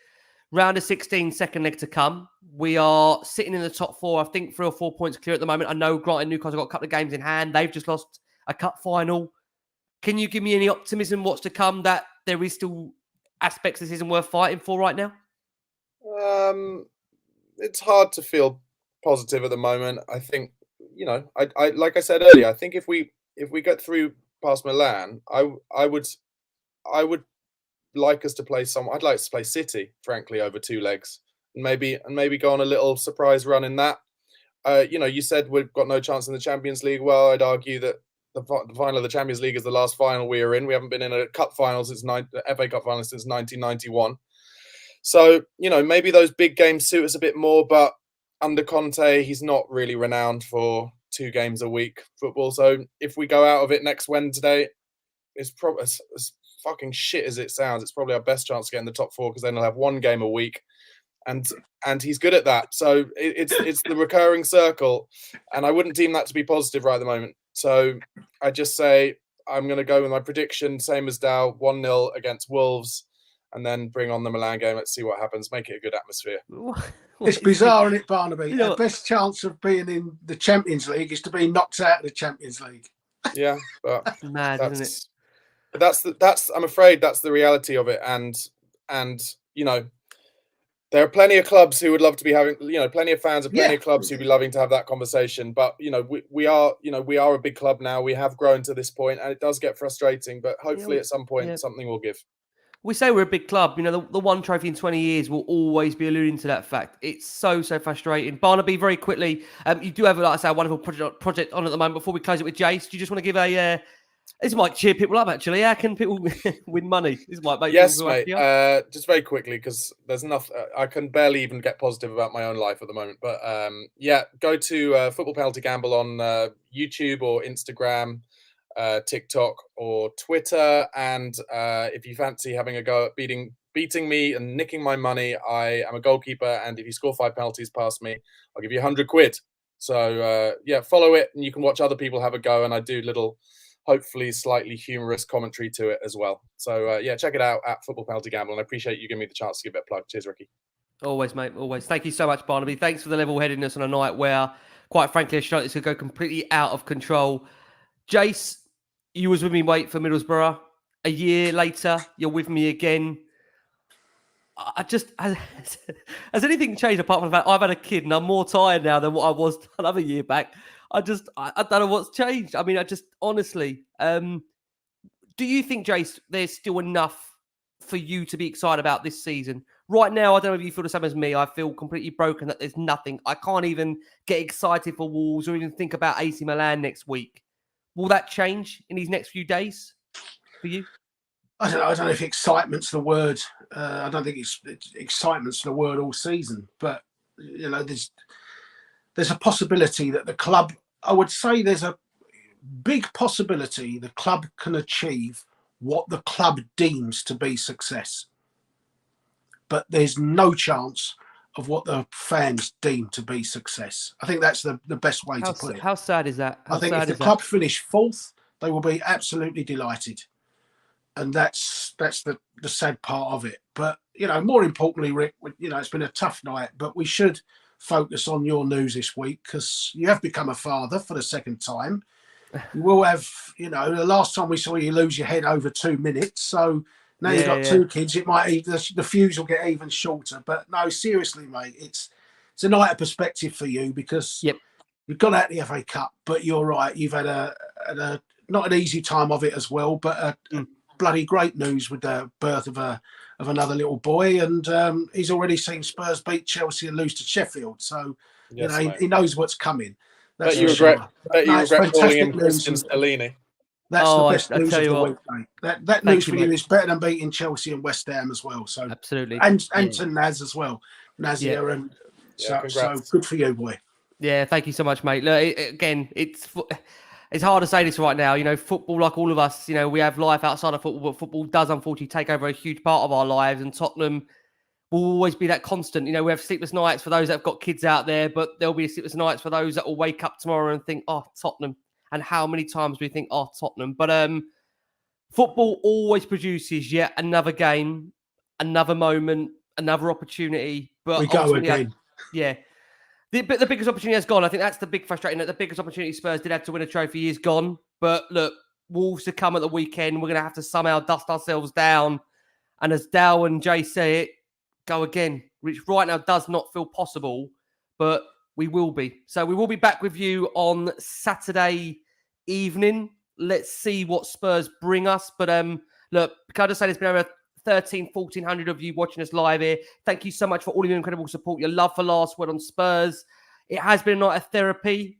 round of 16 second leg to come. We are sitting in the top 4, I think 3 or 4 points clear at the moment. I know, granted, Newcastle got a couple of games in hand. They've just lost a cup final. Can you give me any optimism what's to come, that there is still aspects of the season worth fighting for right now? It's hard to feel positive at the moment. I think, I like I said earlier, I think if we get through past Milan, I would like us to play I'd like us to play City, frankly, over 2 legs, and maybe go on a little surprise run in that. You said we've got no chance in the Champions League. Well, I'd argue that the final of the Champions League is the last final we are in. We haven't been in a cup final FA Cup final since 1991. So, maybe those big games suit us a bit more, but under Conte, he's not really renowned for 2 games a week football. So if we go out of it next Wednesday, it's probably as fucking shit as it sounds. It's probably our best chance to get in the top 4 because then he'll have 1 game a week, and he's good at that. So it's the recurring circle, and I wouldn't deem that to be positive right at the moment. So I just say I'm going to go with my prediction, same as Dow, 1-0 against Wolves, and then bring on the Milan game. Let's see what happens. Make it a good atmosphere. It's bizarre, isn't it, Barnaby? You know, the best chance of being in the Champions League is to be knocked out of the Champions League. Yeah, but mad, isn't it? That's I'm afraid that's the reality of it, and you know, there are plenty of clubs who would love to be having, you know, plenty of fans and plenty of clubs who'd be loving to have that conversation. But you know, we are a big club now. We have grown to this point, and it does get frustrating. But hopefully, at some point, something will give. We say we're a big club. You know, the one trophy in 20 years will always be alluding to that fact. It's so frustrating. Barnaby, very quickly, you do have, like I say, a wonderful project on at the moment. Before we close it with Jace, do you just want to give a... this might cheer people up, actually. How can people win money? This might make yes, people mate. Just very quickly, because there's enough. I can barely even get positive about my own life at the moment. But go to Football Penalty Gamble on YouTube or Instagram, TikTok or Twitter. And if you fancy having a go at beating me and nicking my money, I am a goalkeeper. And if you score 5 penalties past me, I'll give you £100. So follow it, and you can watch other people have a go. And I do little, hopefully slightly humorous commentary to it as well. So check it out at Football Penalty Gamble, and I appreciate you giving me the chance to give it a plug. Cheers, Ricky. Always, mate, always. Thank you so much, Barnaby. Thanks for the level-headedness on a night where, quite frankly, I felt this could go completely out of control. Jace, you was with me, mate, for Middlesbrough. A year later, you're with me again. Has anything changed apart from the fact I've had a kid and I'm more tired now than what I was another year back? I don't know what's changed. I mean, honestly, do you think, Jace, there's still enough for you to be excited about this season? Right now, I don't know if you feel the same as me. I feel completely broken that there's nothing. I can't even get excited for Wolves or even think about AC Milan next week. Will that change in these next few days for you? I don't know if excitement's the word. I don't think excitement's the word all season. But you know, there's a possibility that the club. I would say there's a big possibility the club can achieve what the club deems to be success. But there's no chance of what the fans deem to be success. I think that's the best way to put it. How sad is that? I think if the club finish 4th, they will be absolutely delighted. And that's the sad part of it. But, you know, more importantly, Rick, you know, it's been a tough night, but we should focus on your news this week because you have become a father for the 2nd time. You will have, you know, the last time we saw you lose your head over 2 minutes. So now you've got 2 kids, it might the fuse will get even shorter. But no, seriously, mate, it's a night of perspective for you because you've got out the FA Cup, but you're right, you've had a not an easy time of it as well, but a bloody great news with the birth of another little boy, and he's already seen Spurs beat Chelsea and lose to Sheffield. So you know he knows what's coming. Bet you regret calling him Christian Stellini. That's the best news of the week, mate. That news for you is better than beating Chelsea and West Ham as well. So absolutely, and to Naz as well, Nazir, and so good for you, boy. Yeah, thank you so much, mate. Look, again, it's hard to say this right now. You know, football, like all of us, you know, we have life outside of football, but football does unfortunately take over a huge part of our lives. And Tottenham will always be that constant. You know, we have sleepless nights for those that have got kids out there, but there'll be sleepless nights for those that will wake up tomorrow and think, oh, Tottenham. And how many times we think, oh, Tottenham. But football always produces yet another game, another moment, another opportunity. But we go again. Yeah. But the biggest opportunity has gone. I think that's the big frustrating. That the biggest opportunity Spurs did have to win a trophy is gone. But look, Wolves to come at the weekend. We're going to have to somehow dust ourselves down. And as Dow and Jay say it, go again, which right now does not feel possible, but we will be. So we will be back with you on Saturday evening. Let's see what Spurs bring us. But look, can I just say there's been over 1,400 of you watching us live here. Thank you so much for all of your incredible support, your love for Last Word on Spurs. It has been a night of therapy.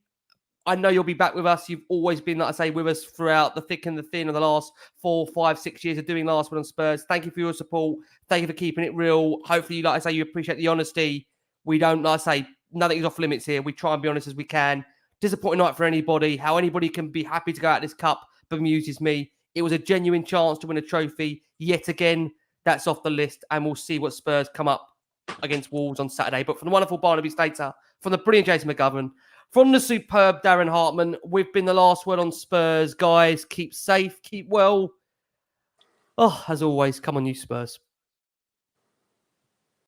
I know you'll be back with us. You've always been, like I say, with us throughout the thick and the thin of the last 4, 5, 6 years of doing Last Word on Spurs. Thank you for your support. Thank you for keeping it real. Hopefully, like I say, you appreciate the honesty. We don't, like I say, nothing is off limits here. We try and be honest as we can. Disappointing night for anybody. How anybody can be happy to go out this cup bemuses me. It was a genuine chance to win a trophy. Yet again, that's off the list, and we'll see what Spurs come up against Wolves on Saturday. But from the wonderful Barnaby Slater, from the brilliant Jason McGovern, from the superb Darren Hartman, we've been the last word on Spurs. Guys, keep safe, keep well. Oh, as always, come on you Spurs.